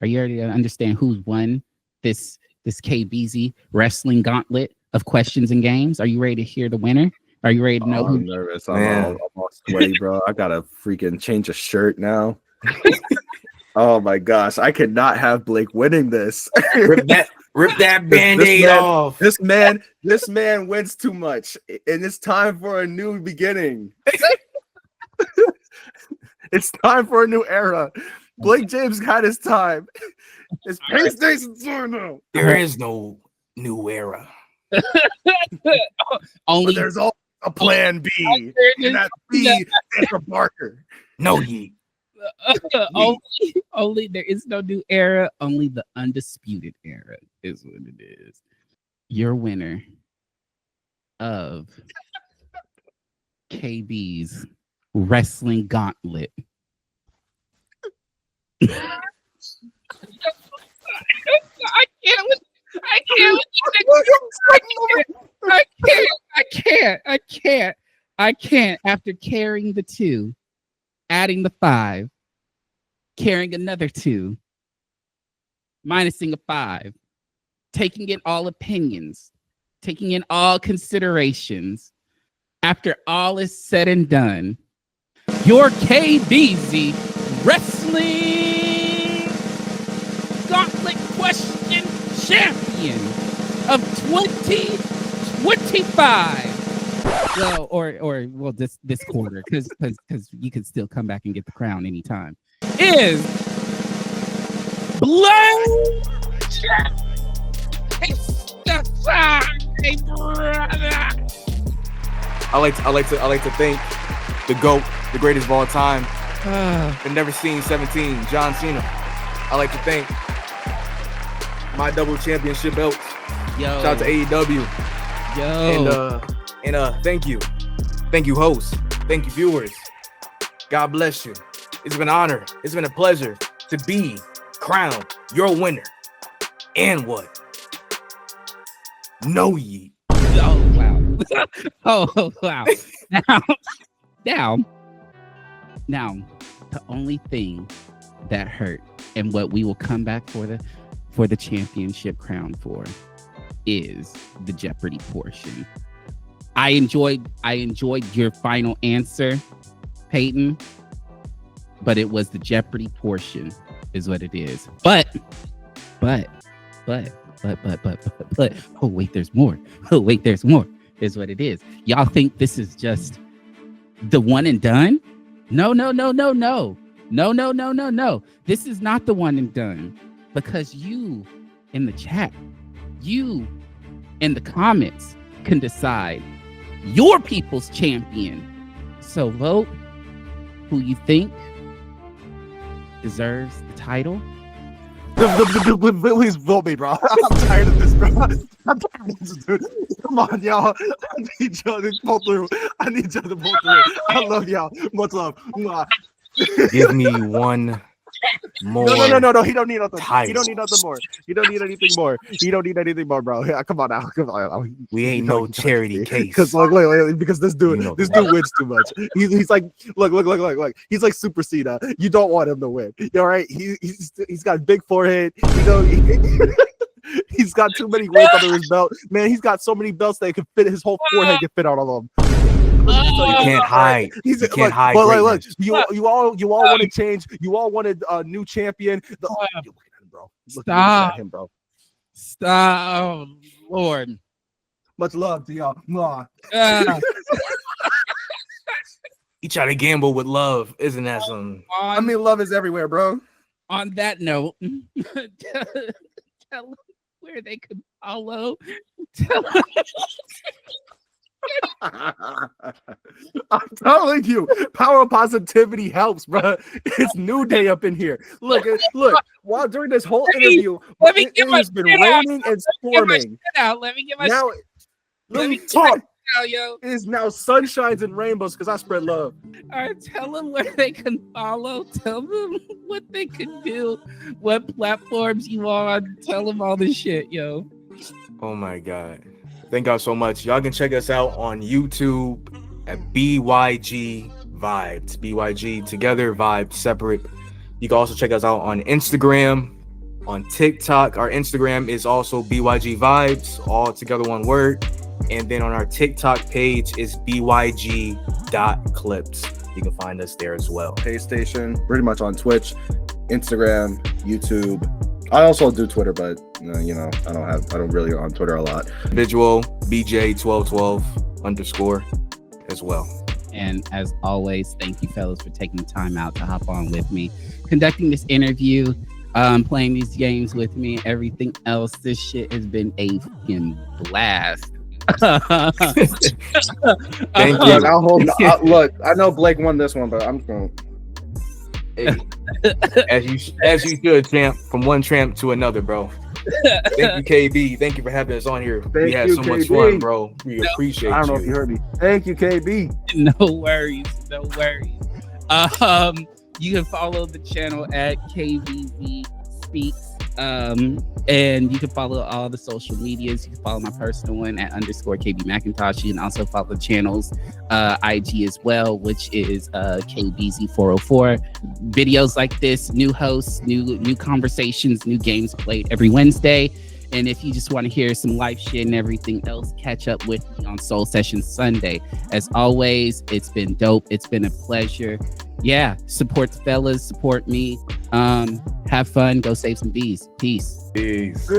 Are you ready to understand who's won this KBeezy wrestling gauntlet of questions and games? Are you ready to hear the winner? Are you ready to know who? I'm nervous. I'm all sweaty, bro. I gotta freaking change a shirt now. Oh my gosh, I could not have Blake winning this. Rip that Band-Aid off. This man wins too much, and it's time for a new beginning. It's time for a new era. Blake James got his time. It's Pace Station's turn now. There is no new era. But there's all a plan B, and that B is for Parker. No ye. Only there is no new era. Only the undisputed era is what it is. Your winner of KB's wrestling gauntlet. I can't. After carrying the 2, adding the 5, carrying another 2, minusing a 5, taking in all opinions, taking in all considerations. After all is said and done, your KBeezy Wrestling Gauntlet Question Champion of 2025. Well, this quarter, because you can still come back and get the crown anytime. Is Blake. I like to thank the GOAT, the greatest of all time, the never seen 17, John Cena. I like to thank my double championship belts. Yo. Shout out to AEW. Yo. And thank you hosts, thank you viewers. God bless you. It's been an honor. It's been a pleasure to be crowned your winner. And what? Know ye. Oh wow. Oh wow. Now, the only thing that hurt, and what we will come back for for the championship crown for is the Jeopardy portion. I enjoyed your final answer, Peyton, but it was the Jeopardy portion is what it is. But oh wait, there's more. Oh wait, there's more. Is what it is. Y'all think this is just the one and done? No. This is not the one and done, because you in the chat, you in the comments can decide your people's champion. So vote who you think deserves the title. Please vote me, bro. I'm tired of this, bro. I'm tired of this, dude. Come on, y'all. I need y'all to pull through. I love y'all. Much love. Mwah. Give me one more. No. He don't need nothing. Title. He don't need nothing more. He don't need anything more. He don't need anything more, bro. Yeah, come on now. Come on. We ain't no charity case. Because look, because this dude wins too much. He's like, look. He's like Super Cena. You don't want him to win. All right. He's got a big forehead. He's got too many weights under his belt. Man, he's got so many belts that could fit his whole forehead can fit out of them. You can't hide. You can't hide. But look, you all want to change. You all wanted a new champion. Look at him, bro. Look at him, bro. Stop, oh, Lord. Much love to y'all. Mwah. You try to gamble with love, isn't that some? I mean, love is everywhere, bro. On that note, tell them where they could follow. I'm telling you, power positivity helps, bro. It's New Day up in here. Look. While during this whole interview, it has been raining and storming. Let me get my now. Let me talk. It is now sunshines and rainbows because I spread love. All right, tell them where they can follow. Tell them what they can do, what platforms you on. Tell them all this shit, yo. Oh my God. Thank y'all so much. Y'all can check us out on YouTube at BYG Vibez. BYG together, Vibe separate. You can also check us out on Instagram, on TikTok. Our Instagram is also BYG Vibez, all together one word. And then on our TikTok page is byg.clips. You can find us there as well. PlayStation, pretty much on Twitch, Instagram, YouTube. I also do Twitter, but I don't really on Twitter a lot. Individual BJ1212_ as well. And as always, thank you fellas for taking the time out to hop on with me, conducting this interview, playing these games with me, everything else. This shit has been a fucking blast. Thank you. Look, I know Blake won this one, but I'm going. Hey, as you should, champ. From one tramp to another, bro. Thank you, KB. Thank you for having us on here. We had so much fun, bro. We appreciate you. I don't know if you heard me. Thank you, KB. No worries. You can follow the channel at KBeezy Speaks. And you can follow all the social medias. You can follow my personal one at _KB McIntosh. You can also follow the channel's IG as well, which is KBeezy404. Videos like this, new hosts, new conversations, new games played every Wednesday. And if you just want to hear some live shit and everything else, catch up with me on Soul Session Sunday. As always, it's been dope. It's been a pleasure. Yeah, support the fellas, support me. Have fun. Go save some bees. Peace. Peace.